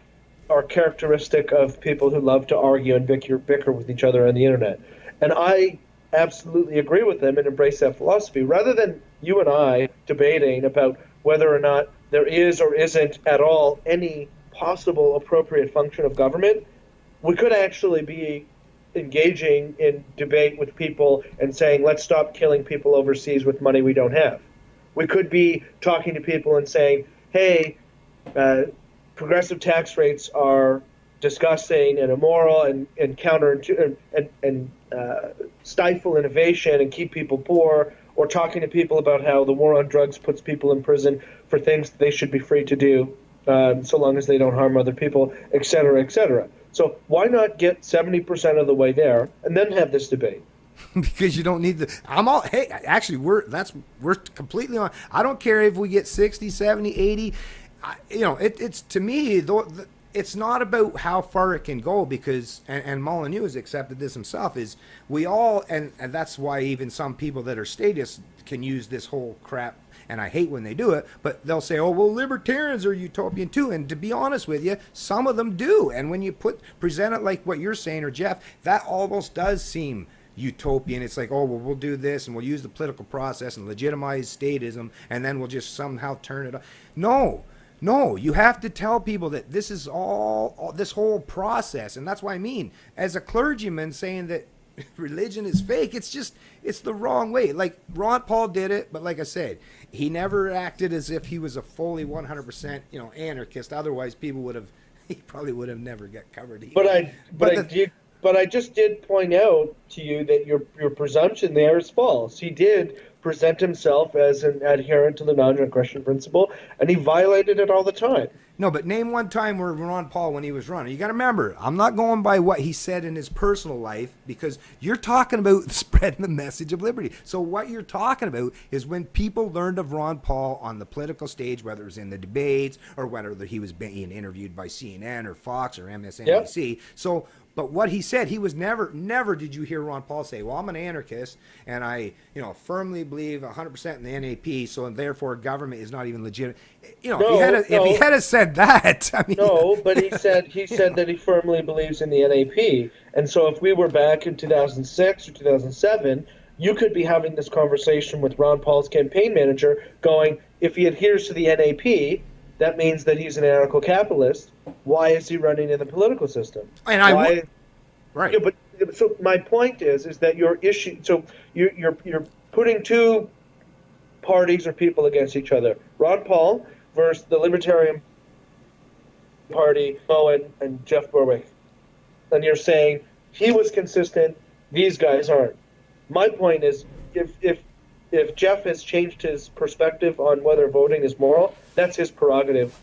Speaker 3: are characteristic of people who love to argue and bicker with each other on the internet. And I absolutely agree with them and embrace that philosophy. Rather than you and I debating about whether or not there is or isn't at all any possible appropriate function of government, we could actually be engaging in debate with people and saying, let's stop killing people overseas with money we don't have. We could be talking to people and saying, hey, progressive tax rates are disgusting and immoral and stifle innovation and keep people poor, or talking to people about how the war on drugs puts people in prison for things they should be free to do, so long as they don't harm other people, et cetera, et cetera. So why not get 70% of the way there and then have this debate?
Speaker 1: Because you don't need we're completely on. I don't care if we get 60, 70, 80. It's to me, it's not about how far it can go, because and Molyneux has accepted this himself, is we all, and that's why even some people that are statists can use this whole crap, and I hate when they do it, but they'll say, oh, well, libertarians are utopian too. And to be honest with you, some of them do. And when you present it like what you're saying, or Jeff, that almost does seem utopian. It's like, oh, well, we'll do this and we'll use the political process and legitimize statism, and then we'll just somehow turn it on. No, you have to tell people that this is all this whole process. And that's what I mean. As a clergyman saying that religion is fake, it's the wrong way. Like Ron Paul did it, but like I said, he never acted as if he was a fully 100% anarchist. Otherwise, he probably would have never got covered either.
Speaker 3: But I just did point out to you that your presumption there is false. He did present himself as an adherent to the non-aggression principle, and he violated it all the time.
Speaker 1: No, but name one time where Ron Paul, when he was running. You got to remember, I'm not going by what he said in his personal life, because you're talking about spreading the message of liberty. So what you're talking about is when people learned of Ron Paul on the political stage, whether it was in the debates or whether he was being interviewed by CNN or Fox or MSNBC. Yep. So, but what he said, he was never did you hear Ron Paul say, well, I'm an anarchist and I, firmly believe 100% in the NAP, so therefore government is not even legitimate. If he had said that, I mean.
Speaker 3: No, but he said that he firmly believes in the NAP. And so if we were back in 2006 or 2007, you could be having this conversation with Ron Paul's campaign manager going, if he adheres to the NAP, that means that he's an anarcho-capitalist. Why is he running in the political system?
Speaker 1: Right.
Speaker 3: Yeah, but so my point is that your issue. So you're putting two parties or people against each other. Ron Paul versus the Libertarian Party, Owen and Jeff Berwick, and you're saying he was consistent. These guys aren't. My point is, if Jeff has changed his perspective on whether voting is moral, that's his prerogative.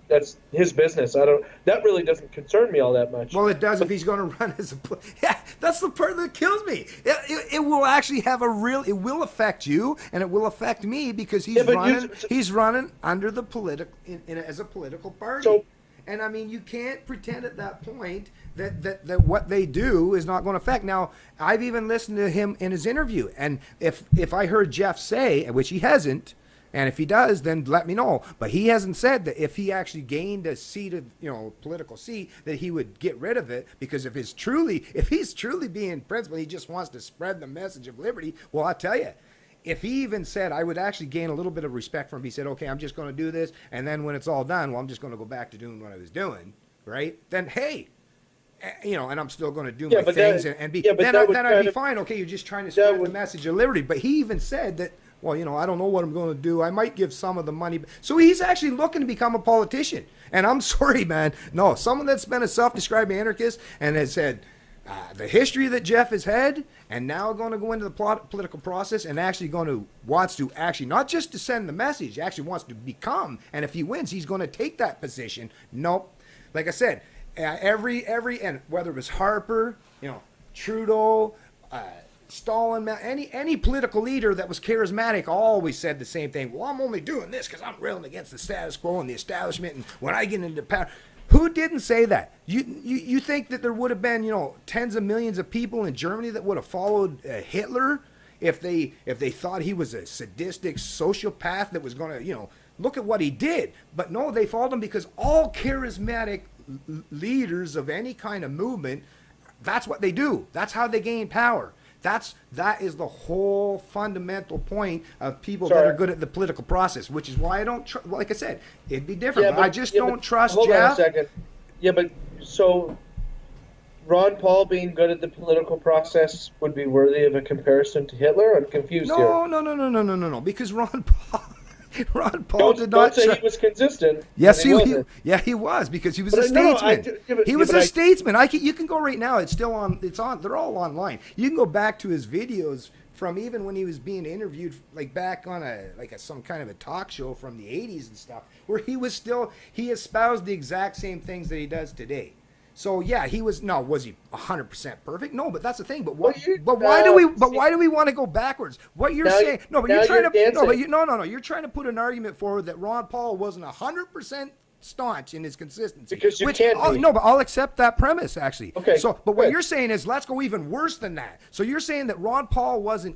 Speaker 3: That's his business. That really doesn't concern me all that much.
Speaker 1: Well, it does if he's going to run as a. Yeah, that's the part that kills me. It will actually have it will affect you, and it will affect me, because he's running under the as a political party. So, and I mean, you can't pretend at that point that what they do is not going to affect. Now, I've even listened to him in his interview, and if I heard Jeff say, which he hasn't, and if he does, then let me know. But he hasn't said that if he actually gained a seat of, political seat, that he would get rid of it, because if he's truly being principled, he just wants to spread the message of liberty. Well, I'll tell you, if he even said, I would actually gain a little bit of respect from him. He said, okay, I'm just going to do this, and then when it's all done, well, I'm just going to go back to doing what I was doing, right? Then, hey, and I'm still going to do my things and be. Yeah, then I'd be fine. Okay, you're just trying to spread the message of liberty. But he even said that, well, I don't know what I'm going to do. I might give some of the money. So he's actually looking to become a politician. And I'm sorry, man. No, someone that's been a self-described anarchist and has said the history that Jeff has had, and now going to go into the political process and actually wants to actually not just to send the message, actually wants to become. And if he wins, he's going to take that position. Nope. Like I said, every and whether it was Harper, Trudeau, Stalin, any political leader that was charismatic always said the same thing. Well, I'm only doing this because I'm railing against the status quo and the establishment, and when I get into power. Who didn't say that? You think that there would have been tens of millions of people in Germany that would have followed Hitler if they thought he was a sadistic sociopath that was going to look at what he did? But no, they followed him because all charismatic leaders of any kind of movement, that's what they do. That's how they gain power. That is the whole fundamental point of people that are good at the political process, which is why I don't like I said, it'd be different. Yeah, but I just don't trust Jeff. Hold on a second.
Speaker 3: Yeah, but so Ron Paul being good at the political process would be worthy of a comparison to Hitler? I'm confused here.
Speaker 1: No, because Ron Paul did not
Speaker 3: say he was consistent.
Speaker 1: Yes, he was, because he was a statesman. He was a statesman. You can go right now. It's still on. They're all online. You can go back to his videos from even when he was being interviewed, like back on some kind of a talk show from the 80s and stuff, where he espoused the exact same things that he does today. So yeah, was he 100% perfect? No, but that's the thing. But why do we want to go backwards? What you're saying? No, but you're trying to you're trying to put an argument forward that Ron Paul wasn't 100% staunch in his consistency.
Speaker 3: Because you can't be.
Speaker 1: No, but I'll accept that premise, actually.
Speaker 3: Okay,
Speaker 1: So, but what
Speaker 3: good.
Speaker 1: you're saying is, let's go even worse than that. So you're saying that Ron Paul was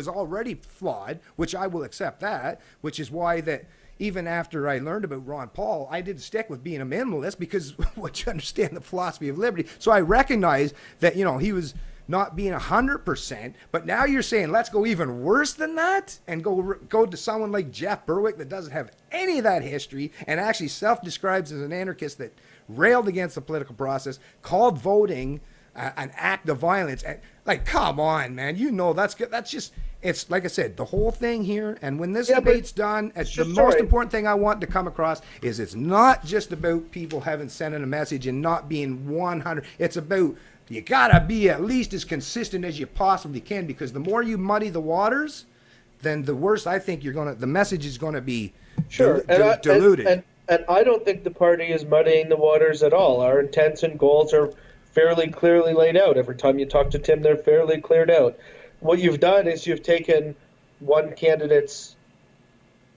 Speaker 1: already flawed, which I will accept that, which is why that even after I learned about Ron Paul, I didn't stick with being a minimalist, because once you understand the philosophy of liberty, so I recognize that, you know, he was not being 100%, but now you're saying let's go even worse than that and go to someone like Jeff Berwick that doesn't have any of that history and actually self-describes as an anarchist that railed against the political process, called voting an act of violence. And, like, come on, man, you know that's good. That's just, it's like I said, the whole thing here. And when this debate's done, the most important thing I want to come across is it's not just about people having sending a message and not being 100. It's about, you gotta be at least as consistent as you possibly can, because the more you muddy the waters, then the worse I think the message is gonna be diluted.
Speaker 3: And I don't think the party is muddying the waters at all. Our intents and goals are fairly clearly laid out. Every time you talk to Tim, they're fairly cleared out. What you've done is you've taken one candidate's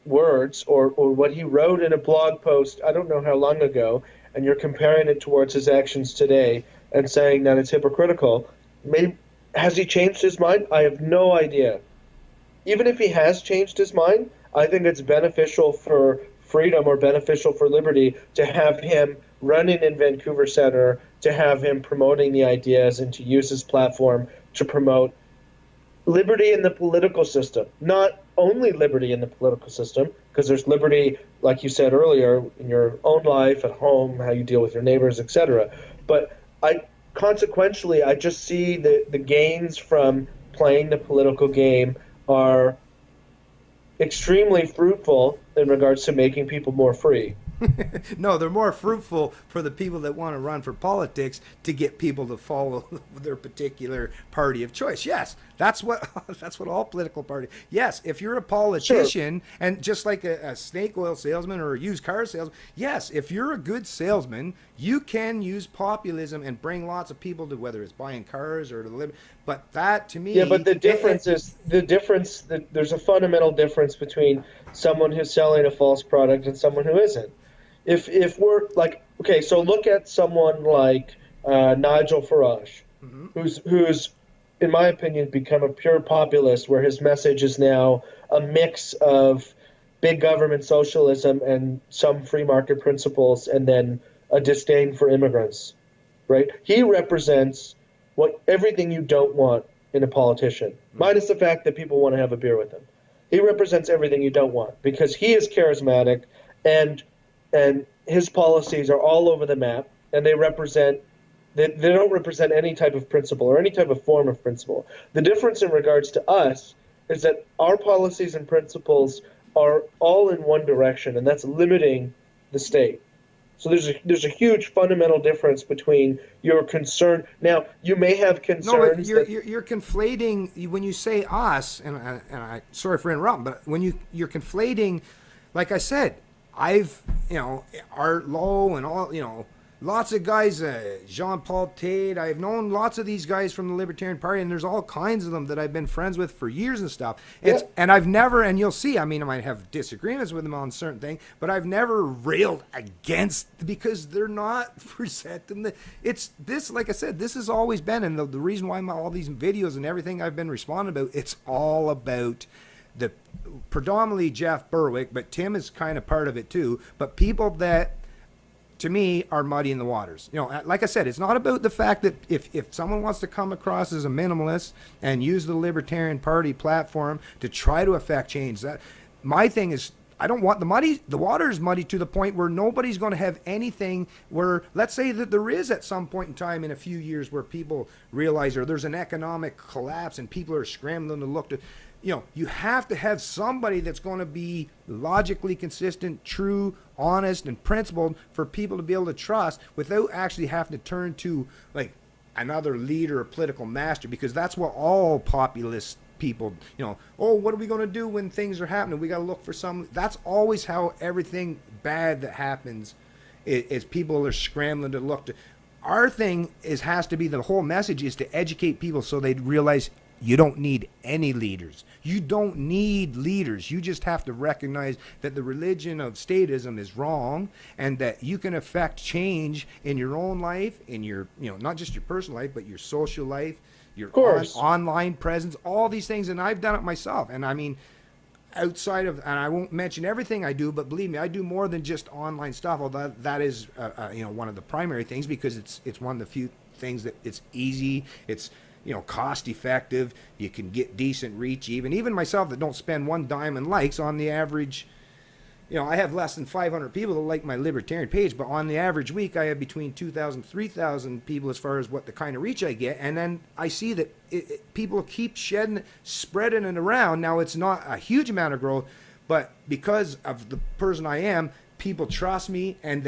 Speaker 3: words or what he wrote in a blog post, I don't know how long ago, and you're comparing it towards his actions today and saying that it's hypocritical. Maybe, has he changed his mind? I have no idea. Even if he has changed his mind, I think it's beneficial for freedom or beneficial for liberty to have him running in Vancouver Centre, to have him promoting the ideas, and to use his platform to promote liberty in the political system. Not only liberty in the political system, because there's liberty, like you said earlier, in your own life, at home, how you deal with your neighbors, etc. But consequentially, I just see the gains from playing the political game are extremely fruitful in regards to making people more free.
Speaker 1: No, they're more fruitful for the people that want to run for politics to get people to follow their particular party of choice. Yes, that's what all political parties. Yes, if you're a politician, sure, and just like a snake oil salesman or a used car salesman, yes, if you're a good salesman, you can use populism and bring lots of people to, whether it's buying cars or to live. But that, to me,
Speaker 3: but the difference is that there's a fundamental difference between someone who's selling a false product and someone who isn't. If we're like, okay, so look at someone like Nigel Farage, mm-hmm, who's, in my opinion, become a pure populist, where his message is now a mix of big government socialism and some free market principles, and then a disdain for immigrants, right? He represents everything you don't want in a politician, mm-hmm, minus the fact that people want to have a beer with him. He represents everything you don't want, because he is charismatic, and his policies are all over the map, and they don't represent any type of principle or any type of form of principle. The difference in regards to us is that our policies and principles are all in one direction, and that's limiting the state. So there's a huge fundamental difference between your concern. Now, you may have concerns.
Speaker 1: No, but you're conflating when you say us, and I sorry for interrupting, but when you're conflating, like I said, I've, Art Lowe and all, lots of guys, Jean-Paul Tate, I've known lots of these guys from the Libertarian Party, and there's all kinds of them that I've been friends with for years and stuff. And I've never, and you'll see, I mean, I might have disagreements with them on certain things, but I've never railed against, because they're not presenting it's this, like I said, this has always been, and the reason why all these videos and everything I've been responding about, it's all about predominantly Jeff Berwick, but Tim is kind of part of it too, but people that, to me, are muddying the waters. Like I said, it's not about the fact that if someone wants to come across as a minimalist and use the Libertarian Party platform to try to affect change, that my thing is, I don't want the waters muddy to the point where nobody's going to have anything where, let's say that there is at some point in time in a few years where people realize, or there's an economic collapse and people are scrambling to look to, you have to have somebody that's going to be logically consistent, true, honest, and principled for people to be able to trust without actually having to turn to like another leader or political master, because that's what all populist people, what are we going to do when things are happening? We got to look for some. That's always how everything bad that happens is people are scrambling to look to. Our thing has to be, the whole message is to educate people so they realize You don't need any leaders. You don't need leaders. You just have to recognize that the religion of statism is wrong, and that you can affect change in your own life, in your, not just your personal life, but your social life, your online presence, all these things. And I've done it myself. And I mean, outside of, and I won't mention everything I do, but believe me, I do more than just online stuff. Although that is, one of the primary things, because it's one of the few things that it's easy, it's cost effective. You can get decent reach. Even myself that don't spend one dime in likes, on the average, I have less than 500 people that like my Libertarian page, but on the average week, I have between 2,000, 3,000 people as far as what the kind of reach I get. And then I see that people keep spreading it around. Now, it's not a huge amount of growth, but because of the person I am, people trust me, and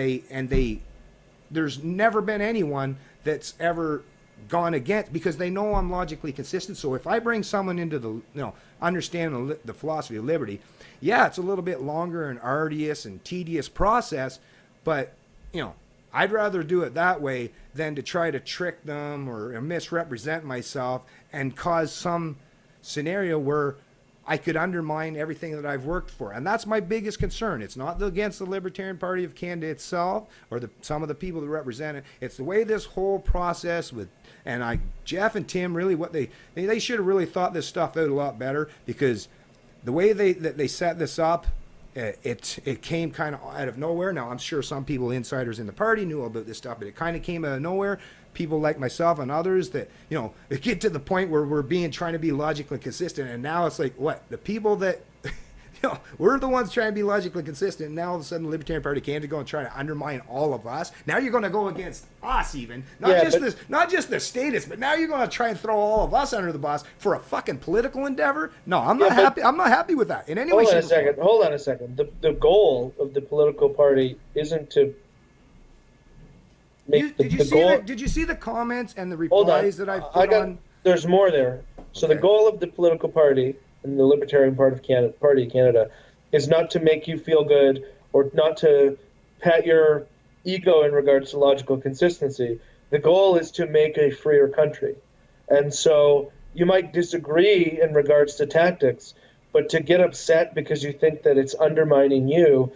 Speaker 1: there's never been anyone that's ever gone against, because they know I'm logically consistent. So if I bring someone into the, understanding the philosophy of liberty, yeah, it's a little bit longer and arduous and tedious process, but, I'd rather do it that way than to try to trick them or misrepresent myself and cause some scenario where I could undermine everything that I've worked for. And that's my biggest concern. It's not against the Libertarian Party of Canada itself or some of the people that represent it. It's the way this whole process Jeff and Tim, really, what they should have really thought this stuff out a lot better, because the way they set this up, it came kind of out of nowhere. Now, I'm sure some people, insiders in the party, knew about this stuff, but it kind of came out of nowhere. People like myself and others that, it get to the point where we're trying to be logically consistent, and now it's like, what? The people that, we're the ones trying to be logically consistent, and now all of a sudden the Libertarian Party of Canada go and try to undermine all of us. Now you're going to go against us, even. Not just the status, but now you're going to try and throw all of us under the bus for a fucking political endeavor? No, I'm not happy. I'm not happy with that in any way.
Speaker 3: Hold on a second. The goal of the political party isn't to make
Speaker 1: did you see the comments and the replies that I've put on?
Speaker 3: There's more there. So the goal of the political party and the Libertarian Party of Canada is not to make you feel good or not to pat your ego in regards to logical consistency. The goal is to make a freer country. And so you might disagree in regards to tactics, but to get upset because you think that it's undermining you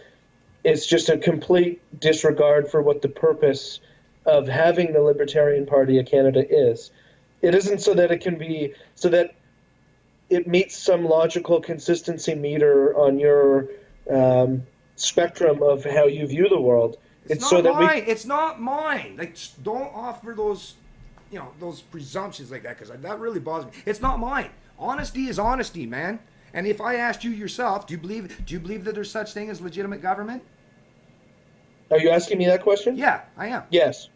Speaker 3: is just a complete disregard for what the purpose of having the Libertarian Party of Canada is. It isn't so that it meets some logical consistency meter on your spectrum of how you view the world.
Speaker 1: It's not mine. Like, don't offer those, those presumptions like that, because that really bothers me. It's not mine. Honesty is honesty, man. And if I asked you yourself, do you believe that there's such thing as legitimate government?
Speaker 3: Are you asking me that question?
Speaker 1: Yeah, I am.
Speaker 3: Yes.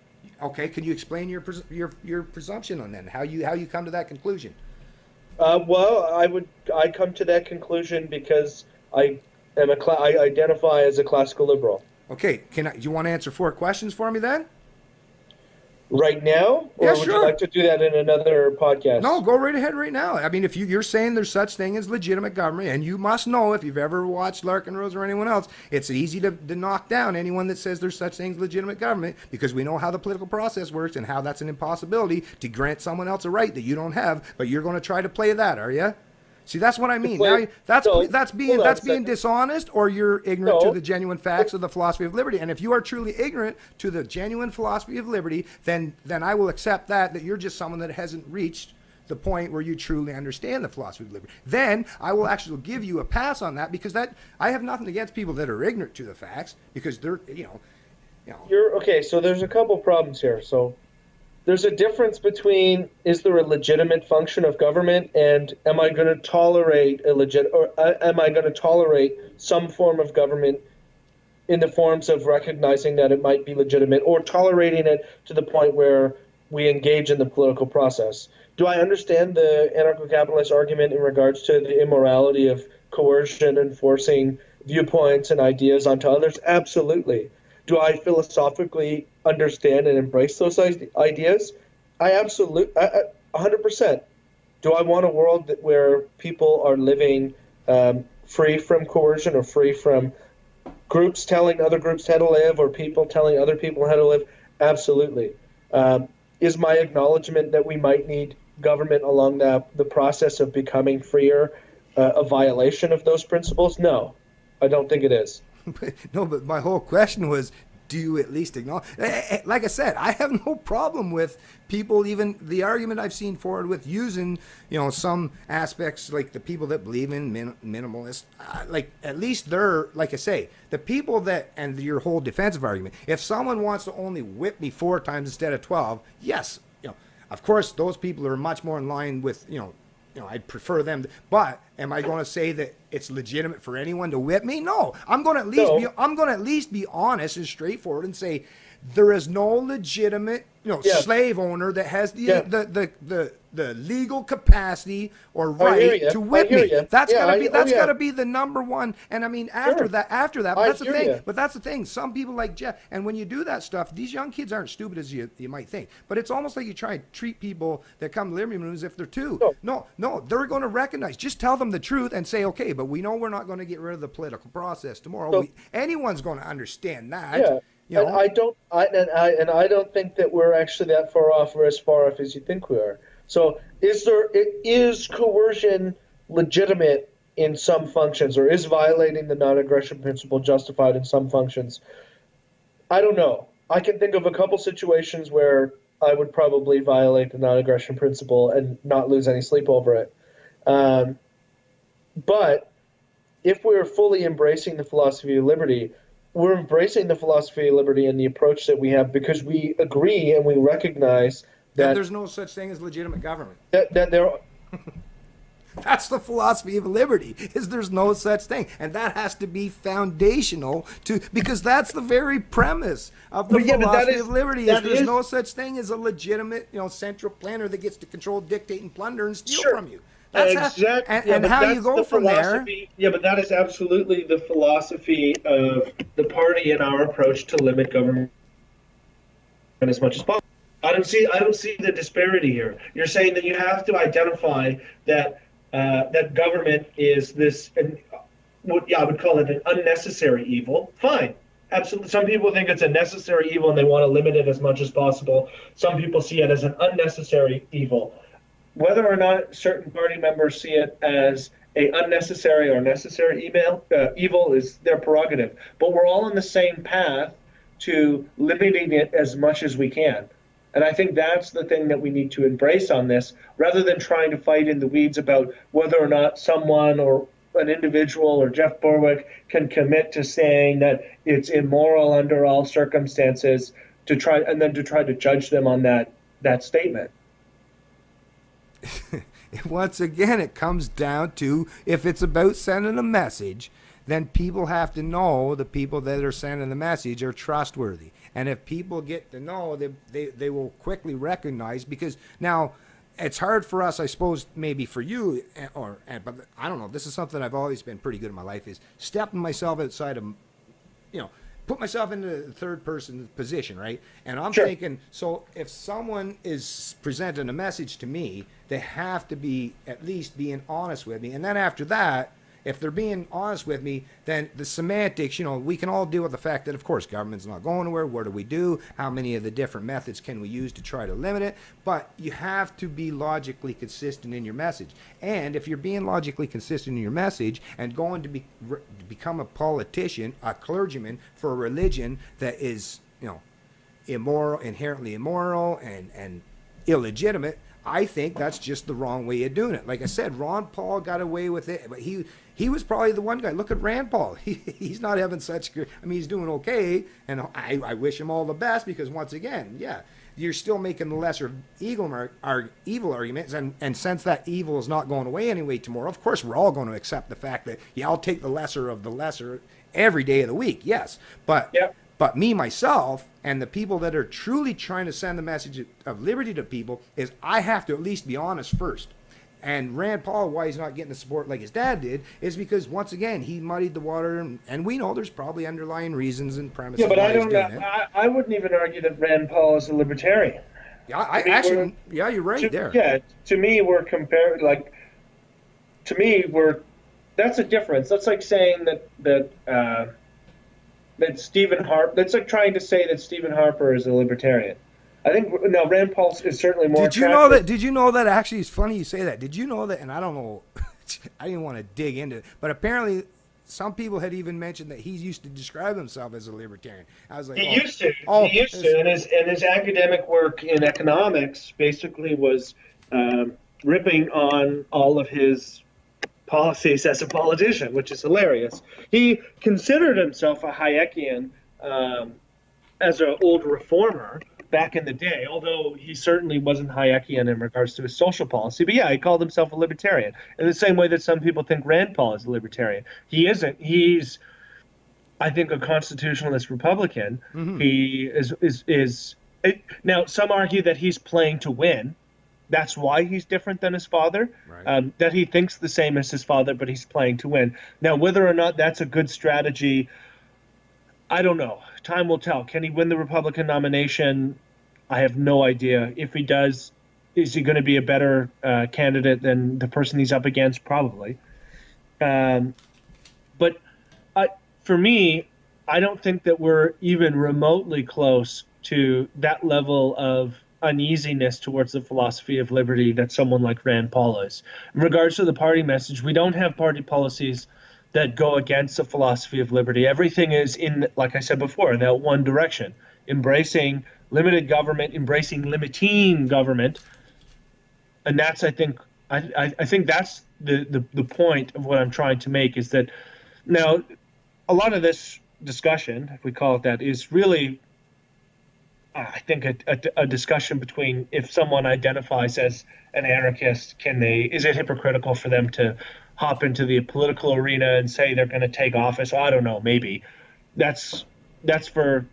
Speaker 1: Okay, can you explain your presumption on that, and how you come to that conclusion?
Speaker 3: Well, I come to that conclusion because I identify as a classical liberal.
Speaker 1: Okay, do you want to answer 4 questions for me then?
Speaker 3: Right now? Or would you like to do that in another podcast?
Speaker 1: No, go right ahead right now. I mean, if you're saying there's such thing as legitimate government, and you must know, if you've ever watched Larkin Rose or anyone else, it's easy to knock down anyone that says there's such thing as legitimate government, because we know how the political process works and how that's an impossibility to grant someone else a right that you don't have, but you're going to try to play that, are you? See, that's what I mean. Now, that's being dishonest, or you're ignorant to the genuine facts of the philosophy of liberty. And if you are truly ignorant to the genuine philosophy of liberty, then I will accept that you're just someone that hasn't reached the point where you truly understand the philosophy of liberty. Then I will actually give you a pass on that, because I have nothing against people that are ignorant to the facts, because they're
Speaker 3: You're okay. So there's a couple problems here. So there's a difference between, is there a legitimate function of government, and am I going to tolerate am I going to tolerate some form of government in the forms of recognizing that it might be legitimate, or tolerating it to the point where we engage in the political process? Do I understand the anarcho-capitalist argument in regards to the immorality of coercion and forcing viewpoints and ideas onto others? Absolutely. Do I philosophically understand and embrace those ideas? I absolutely, 100%. Do I want a world where people are living free from coercion, or free from groups telling other groups how to live, or people telling other people how to live? Absolutely. Is my acknowledgement that we might need government along the process of becoming freer a violation of those principles? No, I don't think it is.
Speaker 1: No, but my whole question was, do you at least acknowledge? Like I said, I have no problem with people, even the argument I've seen forward with using, some aspects, like the people that believe in minimalist, like at least they're, like I say, the people that, and your whole defensive argument, if someone wants to only whip me 4 times instead of 12, yes, of course, those people are much more in line with, I'd prefer them. But am I going to say that it's legitimate for anyone to whip me? No. I'm going to at least be honest and straightforward and say there is no legitimate, slave owner that has the legal capacity or right to whip me. That's gotta be the number one. And I mean, after that, but that's the thing. But that's the thing. Some people like Jeff, and when you do that stuff, these young kids aren't stupid as you might think. But it's almost like you try to treat people that come to Liberty Moon as if they're two. No, they're going to recognize. Just tell them the truth and say, okay, but we know we're not going to get rid of the political process tomorrow. Anyone's going to understand that.
Speaker 3: Yeah. And I don't think that we're actually that far off or as far off as you think we are. So is coercion legitimate in some functions, or is violating the non-aggression principle justified in some functions? I don't know. I can think of a couple situations where I would probably violate the non-aggression principle and not lose any sleep over it. But if we're fully embracing the philosophy of liberty, we're embracing the philosophy of liberty and the approach that we have because we agree and we recognize that
Speaker 1: there's no such thing as legitimate government.
Speaker 3: That there.
Speaker 1: That's the philosophy of liberty, is there's no such thing. And that has to be foundational because that's the very premise of the philosophy of liberty, is there's no such thing as a legitimate, central planner that gets to control, dictate, and plunder and steal from you. That's
Speaker 3: exactly.
Speaker 1: And how you go from there.
Speaker 3: Yeah, but that is absolutely the philosophy of the party and our approach to limit government as much as possible. I don't see the disparity here. You're saying that you have to identify that that government is this, and I would call it an unnecessary evil. Fine. Absolutely. Some people think it's a necessary evil and they want to limit it as much as possible. Some people see it as an unnecessary evil. Whether or not certain party members see it as a unnecessary or necessary evil is their prerogative. But we're all on the same path to limiting it as much as we can. And I think that's the thing that we need to embrace on this, rather than trying to fight in the weeds about whether or not someone or an individual or Jeff Berwick can commit to saying that it's immoral under all circumstances to try to judge them on that statement.
Speaker 1: Once again, it comes down to, if it's about sending a message, then people have to know the people that are sending the message are trustworthy. And if people get to know, they will quickly recognize, because now it's hard for us, I suppose, maybe for you, but I don't know, this is something I've always been pretty good in my life, is stepping myself outside of, put myself into the third person position, right? And I'm thinking, so if someone is presenting a message to me, they have to be at least being honest with me. And then after that, if they're being honest with me, then the semantics, we can all deal with the fact that, of course, government's not going anywhere. What do we do? How many of the different methods can we use to try to limit it? But you have to be logically consistent in your message. And if you're being logically consistent in your message and going to become a politician, a clergyman for a religion that is, immoral, inherently immoral and illegitimate, I think that's just the wrong way of doing it. Like I said, Ron Paul got away with it, but he was probably the one guy. Look at Rand Paul. He's not having such good, he's doing okay, and I wish him all the best, because once again, you're still making the lesser evil arguments, and since that evil is not going away anyway tomorrow, of course we're all going to accept the fact that, I'll take the lesser of the lesser every day of the week, yes. But me, myself, and the people that are truly trying to send the message of liberty to people, is I have to at least be honest first. And Rand Paul, why he's not getting the support like his dad did, is because, once again, he muddied the water, and we know there's probably underlying reasons and premises.
Speaker 3: Yeah, but I wouldn't even argue that Rand Paul is a libertarian.
Speaker 1: Yeah, you're right there.
Speaker 3: Yeah, to me, we're compared, that's a difference. That's like saying that Stephen Harper, that's like trying to say that Stephen Harper is a libertarian. I think no, Rand Paul is certainly more.
Speaker 1: Did you know that? Did you know that? Actually, it's funny you say that. Did you know that? And I don't know. I didn't want to dig into it, but apparently, some people had even mentioned that he used to describe himself as a libertarian. I was like,
Speaker 3: He used to. He used to, and his academic work in economics basically was ripping on all of his policies as a politician, which is hilarious. He considered himself a Hayekian as an old reformer back in the day, although he certainly wasn't Hayekian in regards to his social policy. But yeah, he called himself a libertarian in the same way that some people think Rand Paul is a libertarian. He isn't. He's, I think, a constitutionalist Republican. Mm-hmm. He is now, some argue that he's playing to win. That's why he's different than his father, right. That he thinks the same as his father, but he's playing to win. Now, whether or not that's a good strategy, I don't know. Time will tell. Can he win the Republican nomination? I have no idea. If he does, is he going to be a better candidate than the person he's up against? Probably. But for me, I don't think that we're even remotely close to that level of uneasiness towards the philosophy of liberty that someone like Rand Paul is. In regards to the party message, we don't have party policies that go against the philosophy of liberty. Everything is in, like I said before, that one direction, embracing limited government, embracing limiting government. And that's, I think that's the point of what I'm trying to make, is that now a lot of this discussion, if we call it that, is really, I think, a discussion between if someone identifies as an anarchist, is it hypocritical for them to hop into the political arena and say they're going to take office? I don't know, maybe. That's for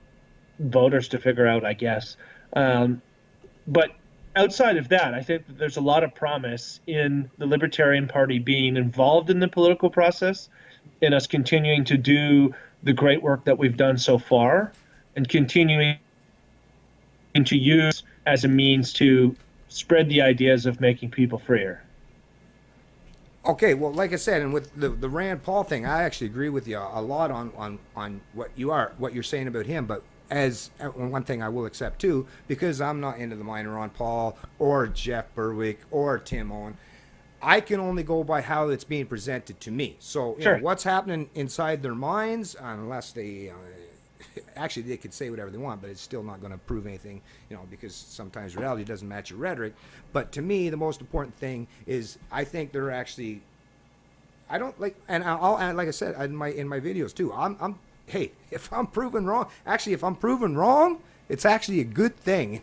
Speaker 3: voters to figure out, I guess. But outside of that, I think that there's a lot of promise in the Libertarian Party being involved in the political process, in us continuing to do the great work that we've done so far, and continuing to use as a means to spread the ideas of making people freer.
Speaker 1: Okay, well, like I said, and with the Rand Paul thing, I actually agree with you a lot on what you're saying about him. But as one thing I will accept too, because I'm not into the mind of Ron Paul or Jeff Berwick or Tim Owen, I can only go by how it's being presented to me. So you know, what's happening inside their minds, unless they actually they could say whatever they want, but it's still not going to prove anything, because sometimes reality doesn't match your rhetoric. But to me, the most important thing is I think they're actually, I don't like, and like I said in my videos too, hey, if I'm proven wrong, it's actually a good thing.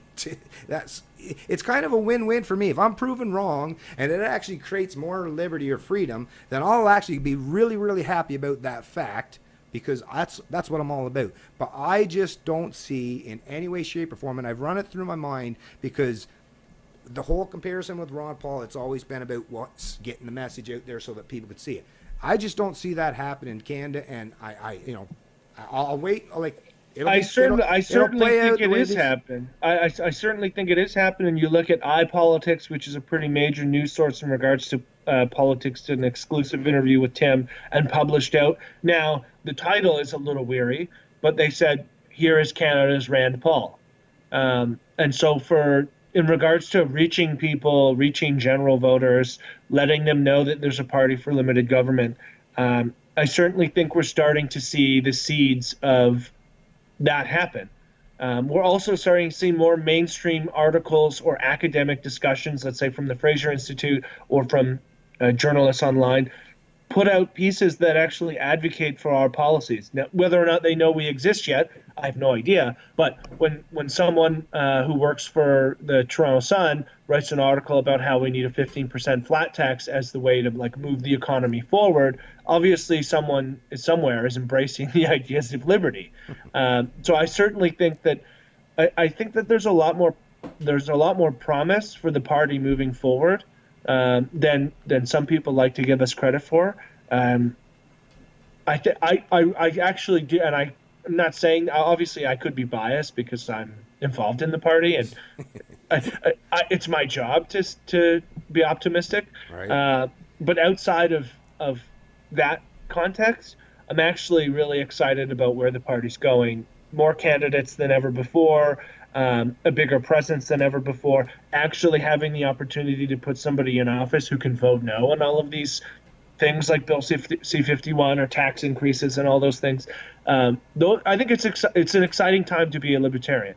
Speaker 1: It's kind of a win-win for me. If I'm proven wrong and it actually creates more liberty or freedom, then I'll actually be really, really happy about that fact, because that's what I'm all about. But I just don't see in any way, shape, or form, and I've run it through my mind, because the whole comparison with Ron Paul, it's always been about what's getting the message out there so that people could see it. I just don't see that happen in Canada, and I'll wait.
Speaker 2: I certainly think it is happening. I certainly think it is happening. You look at iPolitics, which is a pretty major news source in regards to politics, did an exclusive interview with Tim and published out. Now, the title is a little weary, but they said, here is Canada's Rand Paul. And so in regards to reaching people, reaching general voters, letting them know that there's a party for limited government, I certainly think we're starting to see the seeds of that happen. We're also starting to see more mainstream articles or academic discussions, let's say from the Fraser Institute or from journalists online, put out pieces that actually advocate for our policies. Now, whether or not they know we exist yet, I have no idea. But when someone who works for the Toronto Sun writes an article about how we need a 15% flat tax as the way to move the economy forward, obviously someone somewhere is embracing the ideas of liberty. So I certainly think that I think that there's a lot more promise for the party moving forward than some people like to give us credit for. I actually do, and I'm not saying, obviously I could be biased because I'm involved in the party, and it's my job to be optimistic. Right. But outside of that context, I'm actually really excited about where the party's going. More candidates than ever before. a bigger presence than ever before, actually having the opportunity to put somebody in office who can vote no on all of these things like Bill C-51 or tax increases and all those things. Though I think it's an exciting time to be a libertarian.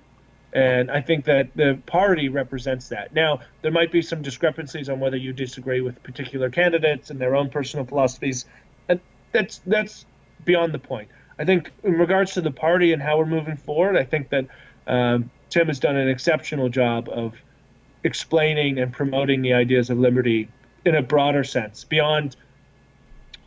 Speaker 2: And I think that the party represents that. Now, there might be some discrepancies on whether you disagree with particular candidates and their own personal philosophies. And that's beyond the point. I think in regards to the party and how we're moving forward, I think that Tim has done an exceptional job of explaining and promoting the ideas of liberty in a broader sense, beyond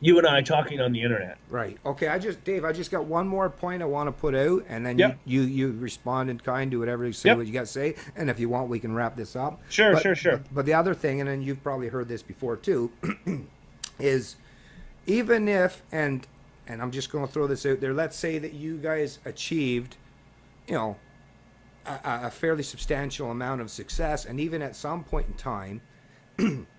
Speaker 2: you and I talking on the internet.
Speaker 1: Right. Okay. Dave, I just got one more point I want to put out, and then
Speaker 2: Yep.
Speaker 1: you respond in kind to whatever you say,
Speaker 2: Yep.
Speaker 1: what you got to say, and if you want, we can wrap this up.
Speaker 2: Sure.
Speaker 1: But the other thing, and then you've probably heard this before too, is even if and I'm just going to throw this out there. Let's say that you guys achieved, a fairly substantial amount of success, and even at some point in time,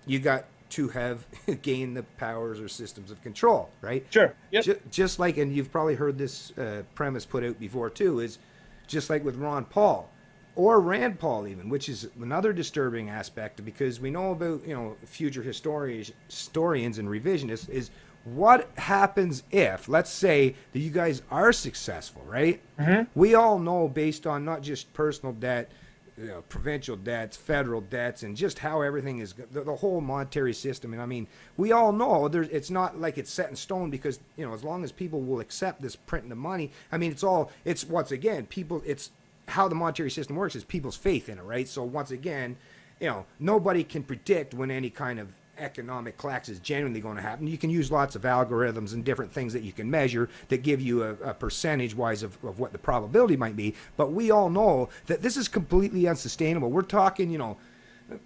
Speaker 1: you got to have gained the powers or systems of control, right?
Speaker 2: Sure. Yep.
Speaker 1: Just like, and you've probably heard this premise put out before too, is just like with Ron Paul or Rand Paul even, which is another disturbing aspect, because we know about, future historians and revisionists, is what happens if, let's say that you guys are successful, right?
Speaker 2: Mm-hmm.
Speaker 1: We all know, based on not just personal debt, provincial debts, federal debts, and just how everything is, the whole monetary system. And I mean, we all know it's not like it's set in stone, because, as long as people will accept this printing of money, I mean, it's once again, it's how the monetary system works is people's faith in it, right? So once again, nobody can predict when any kind of economic collapse is genuinely going to happen. You can use lots of algorithms and different things that you can measure that give you a percentage wise of what the probability might be, but we all know that this is completely unsustainable. We're talking,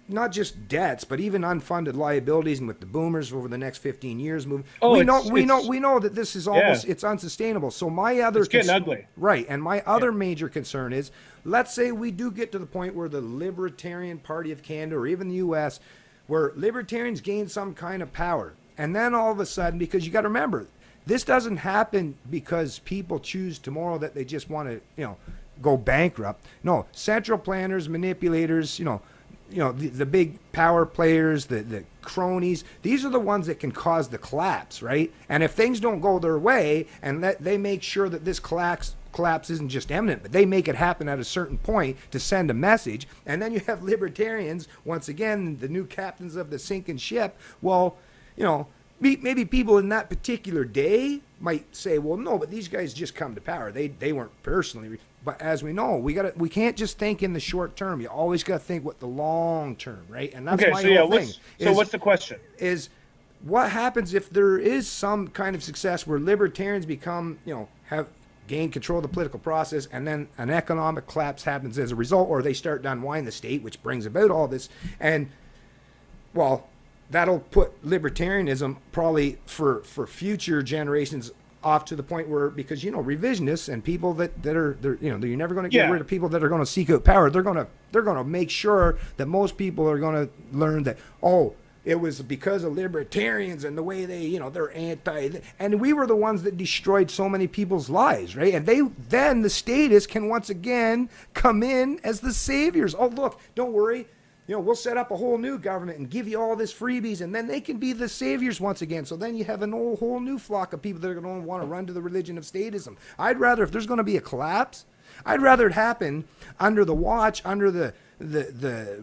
Speaker 1: not just debts, but even unfunded liabilities, and with the boomers over the next 15 years we know that this is almost, it's unsustainable. So it's
Speaker 2: getting ugly.
Speaker 1: Right. And my other major concern is, let's say we do get to the point where the Libertarian Party of Canada, or even the US, where libertarians gain some kind of power. And then all of a sudden, because you got to remember, this doesn't happen because people choose tomorrow that they just want to, go bankrupt. No, central planners, manipulators, the big power players, the cronies, these are the ones that can cause the collapse, right? And if things don't go their way, and they make sure that this collapse isn't just imminent, but they make it happen at a certain point to send a message, and then you have libertarians, once again, the new captains of the sinking ship. Well, maybe people in that particular day might say, well, no, but these guys just come to power. They weren't personally. But as we know, we can't just think in the short term. You always got to think with the long term, right? And that's my whole thing.
Speaker 2: So what's the question?
Speaker 1: Is what happens if there is some kind of success where libertarians become, have gain control of the political process, and then an economic collapse happens as a result, or they start to unwind the state, which brings about all this. And, well, that'll put libertarianism probably for future generations off to the point where, because, revisionists and people that are, you're never going to get rid of people that are going to seek out power. They're going to make sure that most people are going to learn that, it was because of libertarians and the way they, they're anti, and we were the ones that destroyed so many people's lives, right? And then the statists can once again come in as the saviors. Oh, look, don't worry. We'll set up a whole new government and give you all this freebies, and then they can be the saviors once again. So then you have a whole new flock of people that are going to want to run to the religion of statism. I'd rather, if there's going to be a collapse, I'd rather it happen under the watch, under the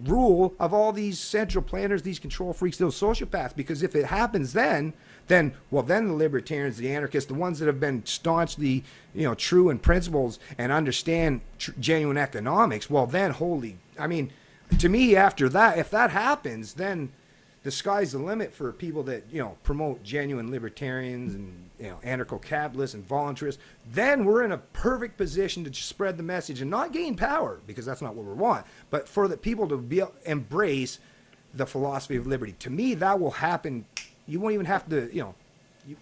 Speaker 1: rule of all these central planners, these control freaks, those sociopaths. Because if it happens then the libertarians, the anarchists, the ones that have been staunchly, true in principles and understand genuine economics, well, then to me, after that, if that happens, then the sky's the limit for people that, promote genuine libertarians and, anarcho-capitalists and voluntarists. Then we're in a perfect position to spread the message and not gain power, because that's not what we want, but for the people to embrace the philosophy of liberty. To me, that will happen. You won't even have to,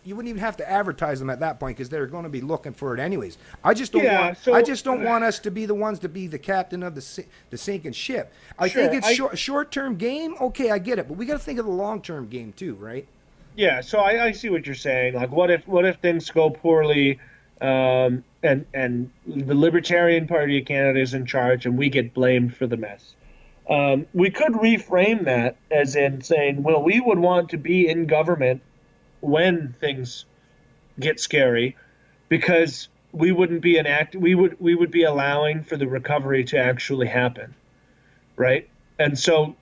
Speaker 1: you wouldn't even have to advertise them at that point, because they're going to be looking for it anyways. I just don't want us to be the ones to be the captain of the sinking ship. I think it's short-term game. Okay, I get it, but we got to think of the long-term game too, right?
Speaker 2: Yeah. So I see what you're saying. Like, what if things go poorly, and the Libertarian Party of Canada is in charge, and we get blamed for the mess. We could reframe that as in saying, well, we would want to be in government when things get scary, because we wouldn't be we would be allowing for the recovery to actually happen, right? And so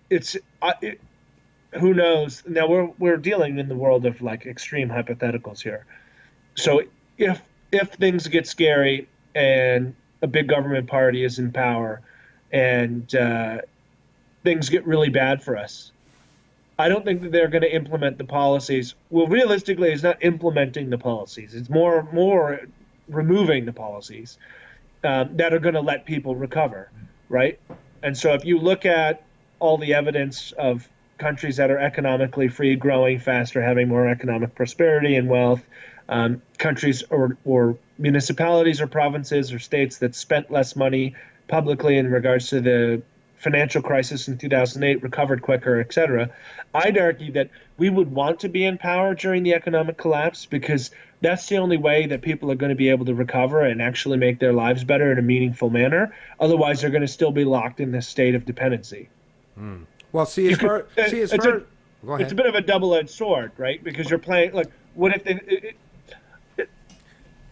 Speaker 2: who knows? Now we're dealing in the world of like extreme hypotheticals here. So if things get scary and a big government party is in power and things get really bad for us, I don't think that they're going to implement the policies. Well, realistically, it's not implementing the policies. It's more removing the policies that are going to let people recover, right? And so if you look at all the evidence of countries that are economically free, growing faster, having more economic prosperity and wealth, countries or municipalities or provinces or states that spent less money publicly in regards to the financial crisis in 2008, recovered quicker, etc. I'd argue that we would want to be in power during the economic collapse, because that's the only way that people are going to be able to recover and actually make their lives better in a meaningful manner. Otherwise, they're going to still be locked in this state of dependency.
Speaker 1: Well, go ahead.
Speaker 2: It's a bit of a double-edged sword, right? Because you're playing, like, what if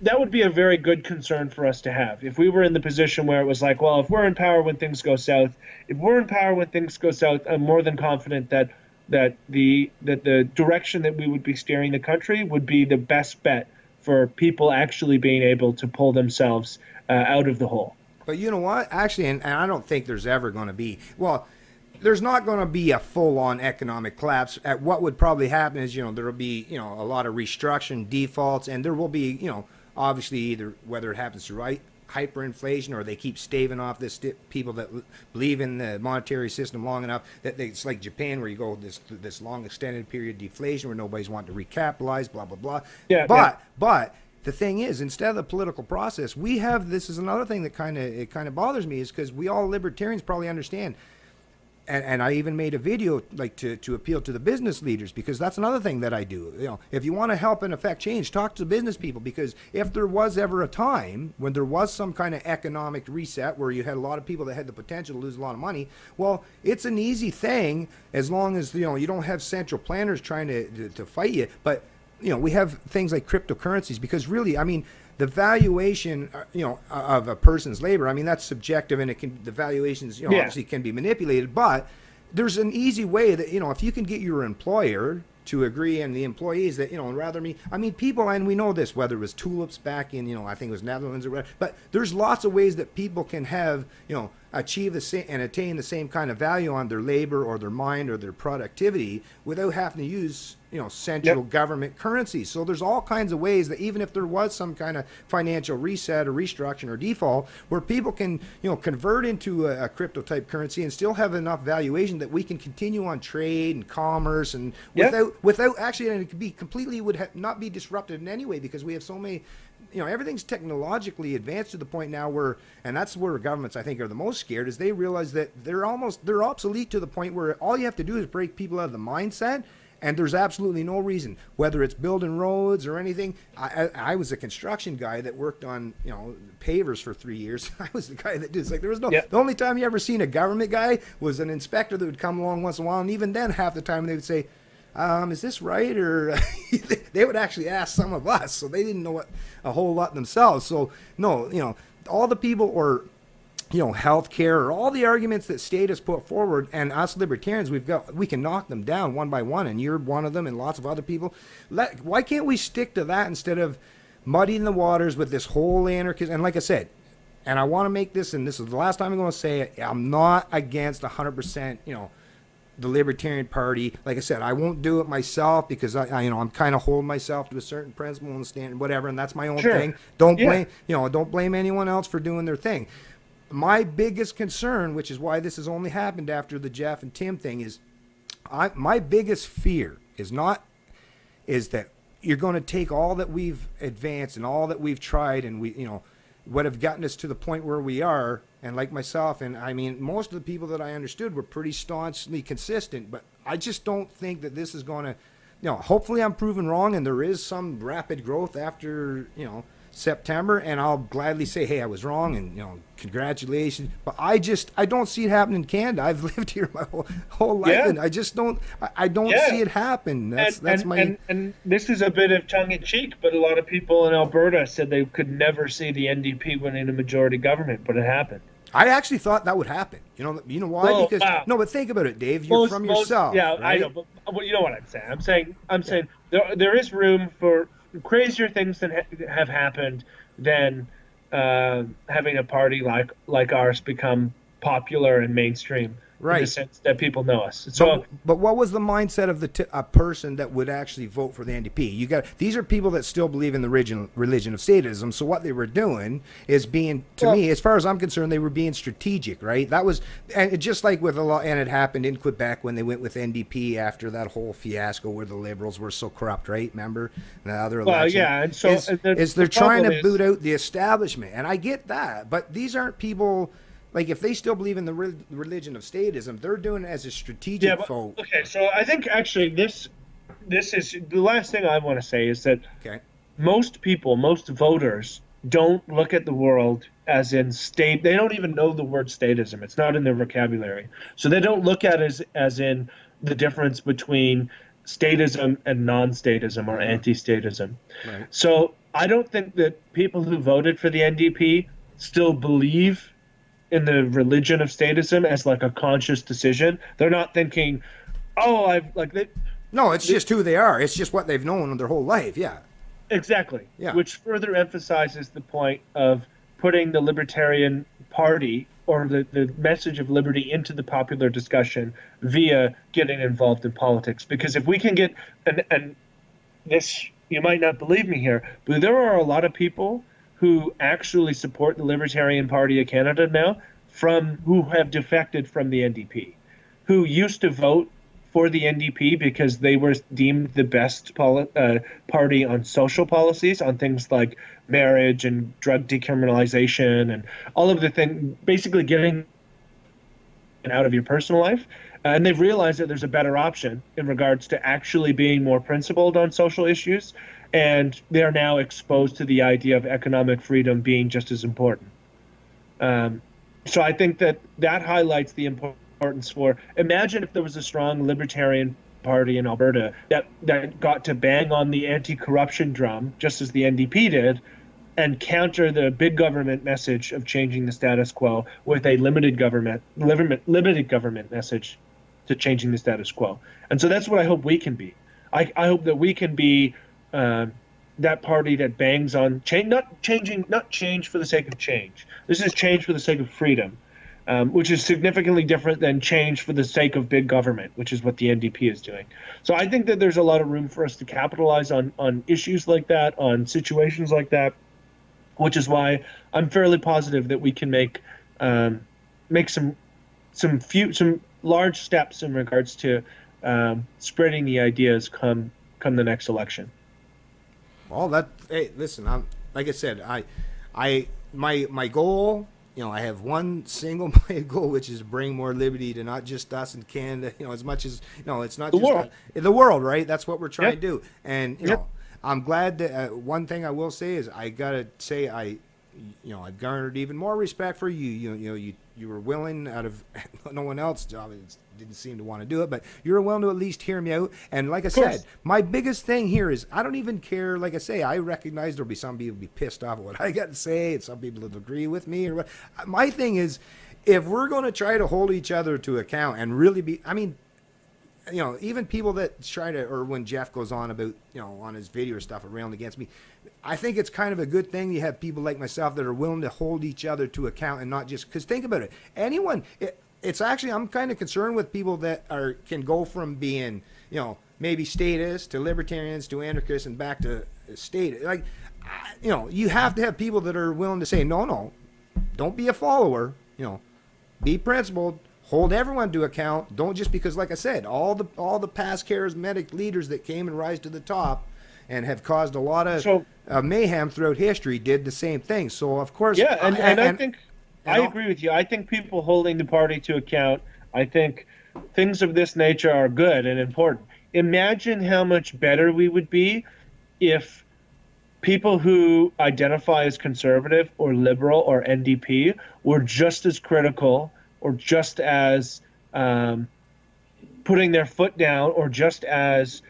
Speaker 2: that would be a very good concern for us to have if we were in the position where it was like, well, if we're in power when things go south, I'm more than confident that the direction that we would be steering the country would be the best bet for people actually being able to pull themselves out of the hole.
Speaker 1: But you know what? Actually, and I don't think there's ever going to be, well, there's not going to be a full-on economic collapse. What would probably happen is, there will be, a lot of restructuring, defaults, and there will be, obviously either whether it happens through hyperinflation or they keep staving off people that believe in the monetary system long enough that it's like Japan, where you go this long extended period of deflation where nobody's wanting to recapitalize, blah, blah, blah. Yeah, but the thing is, instead of the political process, this is another thing that kind of bothers me, is because we all libertarians probably understand. And I even made a video like to appeal to the business leaders, because that's another thing that I do. If you want to help and affect change, talk to the business people, because if there was ever a time when there was some kind of economic reset where you had a lot of people that had the potential to lose a lot of money, well, it's an easy thing as long as you don't have central planners trying to fight you. But we have things like cryptocurrencies, because really, I mean, the valuation, of a person's labor, I mean, that's subjective, and the valuations, obviously can be manipulated. But there's an easy way that, if you can get your employer to agree and the employees that, people, and we know this, whether it was tulips back in, I think it was Netherlands or whatever, but there's lots of ways that people can have, achieve the same and attain the same kind of value on their labor or their mind or their productivity without having to use central government currencies. So there's all kinds of ways that even if there was some kind of financial reset or restructuring or default, where people can convert into a crypto type currency and still have enough valuation that we can continue on trade and commerce, and without actually, and it could be completely not be disrupted in any way, because we have so many. Everything's technologically advanced to the point now where, and that's where governments, I think, are the most scared, is they realize that they're obsolete to the point where all you have to do is break people out of the mindset, and there's absolutely no reason, whether it's building roads or anything. I was a construction guy that worked on, pavers for 3 years. I was the guy that did, it's like, there was the only time you ever seen a government guy was an inspector that would come along once in a while, and even then half the time they would say, is this right? Or they would actually ask some of us, so they didn't know a whole lot themselves. So no, all the people, or healthcare, or all the arguments that statists put forward, and us libertarians, we can knock them down one by one, and you're one of them, and lots of other people. Why can't we stick to that instead of muddying the waters with this whole anarchist? And like I said, and I want to make this, and this is the last time I'm going to say it, I'm not against 100%, the Libertarian Party. Like I said, I won't do it myself, because I'm kind of holding myself to a certain principle and stand, whatever, and that's my own thing. Don't blame anyone else for doing their thing. My biggest concern, which is why this has only happened after the Jeff and Tim thing, is my biggest fear is that you're going to take all that we've advanced and all that we've tried, and what have gotten us to the point where we are. And like myself, and I mean, most of the people that I understood were pretty staunchly consistent, but I just don't think that this is going to, hopefully I'm proven wrong, and there is some rapid growth after, September, and I'll gladly say, hey, I was wrong, and congratulations. But I don't see it happen in Canada. I've lived here my whole life, and I just don't. I don't see it happen.
Speaker 2: And this is a bit of tongue in cheek, but a lot of people in Alberta said they could never see the NDP winning a majority government, but it happened.
Speaker 1: I actually thought that would happen. You know why? Because no, but think about it, Dave. You're from yourself.
Speaker 2: Yeah,
Speaker 1: right?
Speaker 2: I know, but you know what I'm saying. I'm saying there is room for crazier things that have happened than having a party like ours become popular and mainstream.
Speaker 1: Right.
Speaker 2: In the sense that people know us. So,
Speaker 1: but what was the mindset of a person that would actually vote for the NDP? These are people that still believe in the religion of statism. So what they were doing is being, to me, as far as I'm concerned, they were being strategic, right? That was, and just like with a lot, and it happened in Quebec when they went with NDP after that whole fiasco where the Liberals were so corrupt, right? Remember the other election?
Speaker 2: Well, yeah, and so
Speaker 1: they're trying to boot out the establishment, and I get that, but these aren't people. Like, if they still believe in the religion of statism, they're doing it as a strategic vote.
Speaker 2: Okay, so I think actually this is the last thing I want to say is that most voters don't look at the world as in state. They don't even know the word statism. It's not in their vocabulary. So they don't look at it as in the difference between statism and non-statism or anti-statism. Right. So I don't think that people who voted for the NDP still believe in the religion of statism as like a conscious decision. They're not thinking,
Speaker 1: No, it's just who they are. It's just what they've known their whole life. Yeah.
Speaker 2: Exactly.
Speaker 1: Yeah.
Speaker 2: Which further emphasizes the point of putting the Libertarian Party or the message of liberty into the popular discussion via getting involved in politics. Because if we can get, and this, you might not believe me here, but there are a lot of people who actually support the Libertarian Party of Canada now who have defected from the NDP, who used to vote for the NDP because they were deemed the best party on social policies, on things like marriage and drug decriminalization and all of the things, basically getting out of your personal life. And they've realized that there's a better option in regards to actually being more principled on social issues. And they're now exposed to the idea of economic freedom being just as important. So I think that highlights the importance for, imagine if there was a strong Libertarian Party in Alberta that got to bang on the anti-corruption drum, just as the NDP did, and counter the big government message of changing the status quo with a limited government message to changing the status quo. And so that's what I hope we can be. I hope that we can be that party that bangs on change, not change for the sake of change. This is change for the sake of freedom, which is significantly different than change for the sake of big government, which is what the NDP is doing. So I think that there's a lot of room for us to capitalize on issues like that, on situations like that, which is why I'm fairly positive that we can make some large steps in regards to spreading the ideas come the next election.
Speaker 1: Well, hey, listen, like I said, my goal, I have one single goal, which is bring more liberty to not just us in Canada, as much as, it's not
Speaker 2: the
Speaker 1: just
Speaker 2: world.
Speaker 1: The world, right? That's what we're trying to do. And, I'm glad that one thing I will say is I got to say I've garnered even more respect for you. You were willing, out of no one else didn't seem to want to do it, but you were willing to at least hear me out. And like I said, my biggest thing here is I don't even care. Like I say, I recognize there'll be some people be pissed off at what I got to say, and some people will agree with me. Or what. My thing is, if we're going to try to hold each other to account and really be, even people that try to, or when Jeff goes on about, on his video or stuff, railing against me, I think it's kind of a good thing you have people like myself that are willing to hold each other to account and not just, because think about it, it's actually, I'm kind of concerned with people that can go from being, maybe statists to libertarians to anarchists and back to state. Like, you have to have people that are willing to say, no, don't be a follower, be principled. Hold everyone to account. Don't just because, like I said, all the past charismatic leaders that came and rise to the top and have caused a lot of mayhem throughout history did the same thing. So, of course...
Speaker 2: Yeah, and I think... I agree with you. I think people holding the party to account, I think things of this nature are good and important. Imagine how much better we would be if people who identify as conservative or liberal or NDP were just as critical or just as putting their foot down or just as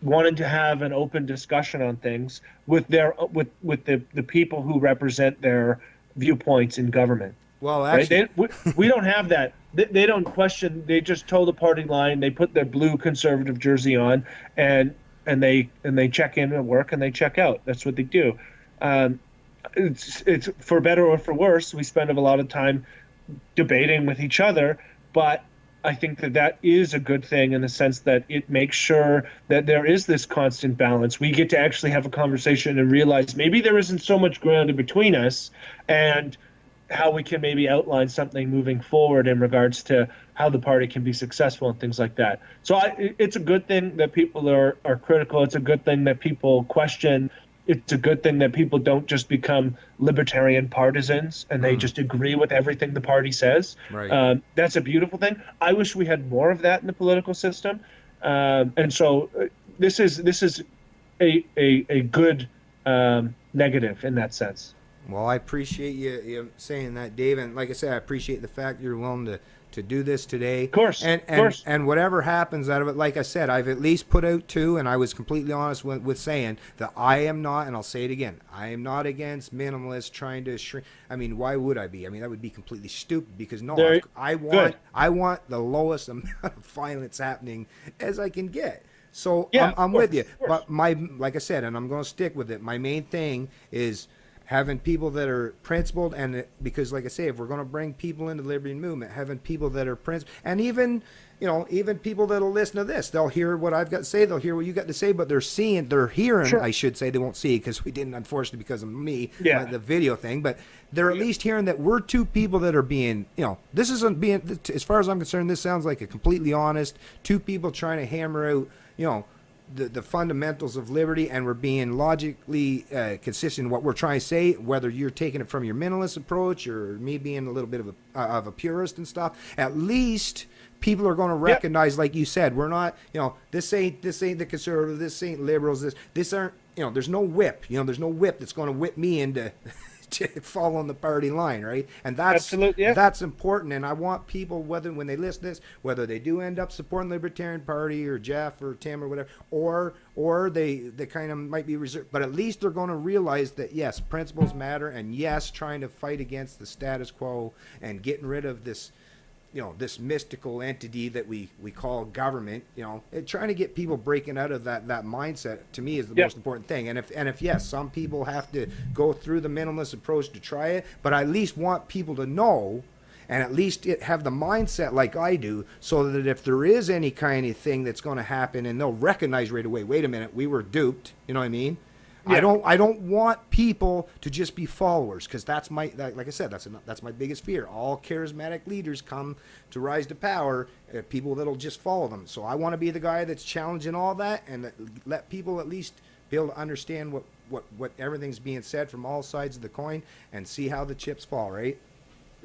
Speaker 2: wanting to have an open discussion on things with the people who represent their viewpoints in government.
Speaker 1: Well,
Speaker 2: Right?
Speaker 1: actually,
Speaker 2: We don't have that. They don't question. They just toe the party line. They put their blue conservative jersey on, and they check in at work and they check out. That's what they do. Um, it's for better or for worse. We spend a lot of time debating with each other, but I think that is a good thing in the sense that it makes sure that there is this constant balance. We get to actually have a conversation and realize maybe there isn't so much ground in between us, and how we can maybe outline something moving forward in regards to how the party can be successful and things like that. So it's a good thing that people are critical. It's a good thing that people question. It's a good thing that people don't just become libertarian partisans and they just agree with everything the party says.
Speaker 1: right.
Speaker 2: That's a beautiful thing. I wish we had more of that in the political system. And so this is a good negative in that sense.
Speaker 1: Well, I appreciate you saying that, Dave. And like I said, I appreciate the fact you're willing to do this today.
Speaker 2: Of course.
Speaker 1: And whatever happens out of it, like I said, I've at least put out two, and I was completely honest with saying that I am not, and I'll say it again, I am not against minimalists trying to shrink. I mean, why would I be? I mean, that would be completely stupid because I want the lowest amount of violence happening as I can get. So
Speaker 2: yeah,
Speaker 1: I'm with you. But like I said, and I'm going to stick with it, my main thing is having people that are principled, and because like I say, if we're going to bring people into the liberty movement, having people that are principled, and even people that'll listen to this, they'll hear what I've got to say, they'll hear what you got to say, but they're hearing, sure. I should say, they won't see because we didn't, unfortunately, because of me, the video thing, but they're at least hearing that we're two people that are being, this isn't being, as far as I'm concerned, this sounds like a completely honest, two people trying to hammer out, the fundamentals of liberty, and we're being logically consistent in what we're trying to say, whether you're taking it from your minimalist approach or me being a little bit of a purist and stuff. At least people are going to recognize, like you said, we're not, this ain't the conservative, this ain't liberals, this aren't, there's no whip, there's no whip that's going to whip me into following the party line, right? And that's important. And I want people, whether when they listen to this, whether they do end up supporting the Libertarian Party or Jeff or Tim or whatever, or they kind of might be reserved, but at least they're going to realize that yes, principles matter, and yes, trying to fight against the status quo and getting rid of this this mystical entity that we call government, trying to get people breaking out of that mindset, to me, is the most important thing. And if yes, some people have to go through the minimalist approach to try it, but I at least want people to know and at least have the mindset like I do, so that if there is any kind of thing that's going to happen, and they'll recognize right away, wait a minute, we were duped, you know what I mean? Yeah. I don't want people to just be followers, because that's like I said, that's my biggest fear. All charismatic leaders come to rise to power, people that'll just follow them. So I want to be the guy that's challenging all that, and let people at least be able to understand what everything's being said from all sides of the coin, and see how the chips fall, right?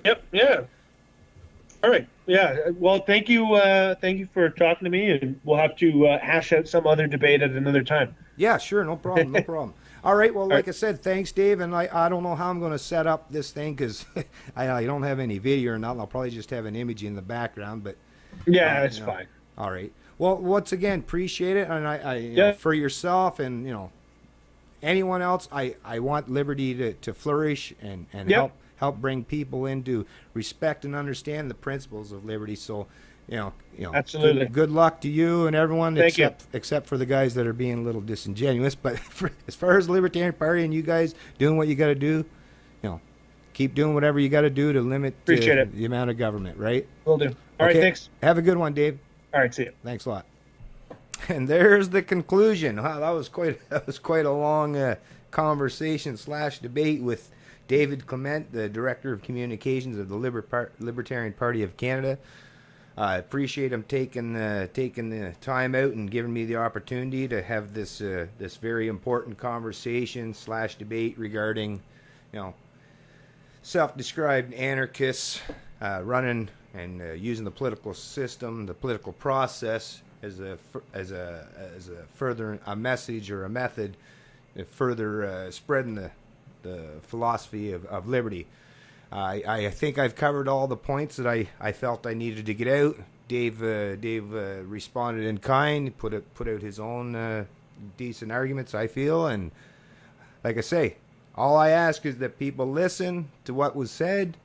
Speaker 2: Yep. Yeah. All right. Yeah. Well, thank you for talking to me, and we'll have to hash out some other debate at another time.
Speaker 1: Yeah, sure. No problem. No problem. All right. Well, like I said, thanks, Dave. And I don't know how I'm going to set up this thing, because I don't have any video or nothing. I'll probably just have an image in the background. But
Speaker 2: yeah, that's fine.
Speaker 1: All right. Well, once again, appreciate it. And I for yourself and, anyone else, I want liberty to flourish and help bring people into respect and understand the principles of liberty. So,
Speaker 2: absolutely.
Speaker 1: Good luck to you and everyone,
Speaker 2: Thank you.
Speaker 1: except for the guys that are being a little disingenuous. But as far as the Libertarian Party and you guys doing what you got to do, keep doing whatever you got to do to limit the amount of government, right?
Speaker 2: Will do. All right, thanks.
Speaker 1: Have a good one, Dave.
Speaker 2: All right, see you.
Speaker 1: Thanks a lot. And there's the conclusion. Wow, that was quite a long conversation / debate with David Clement, the Director of Communications of the Libertarian Party of Canada. I appreciate him taking the time out and giving me the opportunity to have this very important conversation / debate regarding, self-described anarchists running and using the political system, the political process as a message or a method further spreading the philosophy of liberty. I think I've covered all the points that I felt I needed to get out. Dave responded in kind, put out his own decent arguments, I feel, and like I say, all I ask is that people listen to what was said.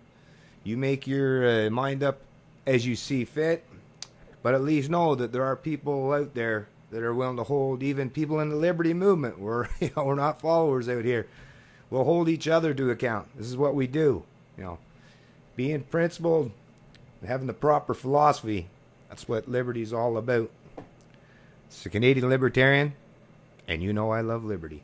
Speaker 1: You make your mind up as you see fit, but at least know that there are people out there that are willing to hold, even people in the liberty movement. We're not followers out here. We'll hold each other to account. This is what we do. Being principled, having the proper philosophy. That's what liberty is all about. It's a Canadian Libertarian, and you know I love liberty.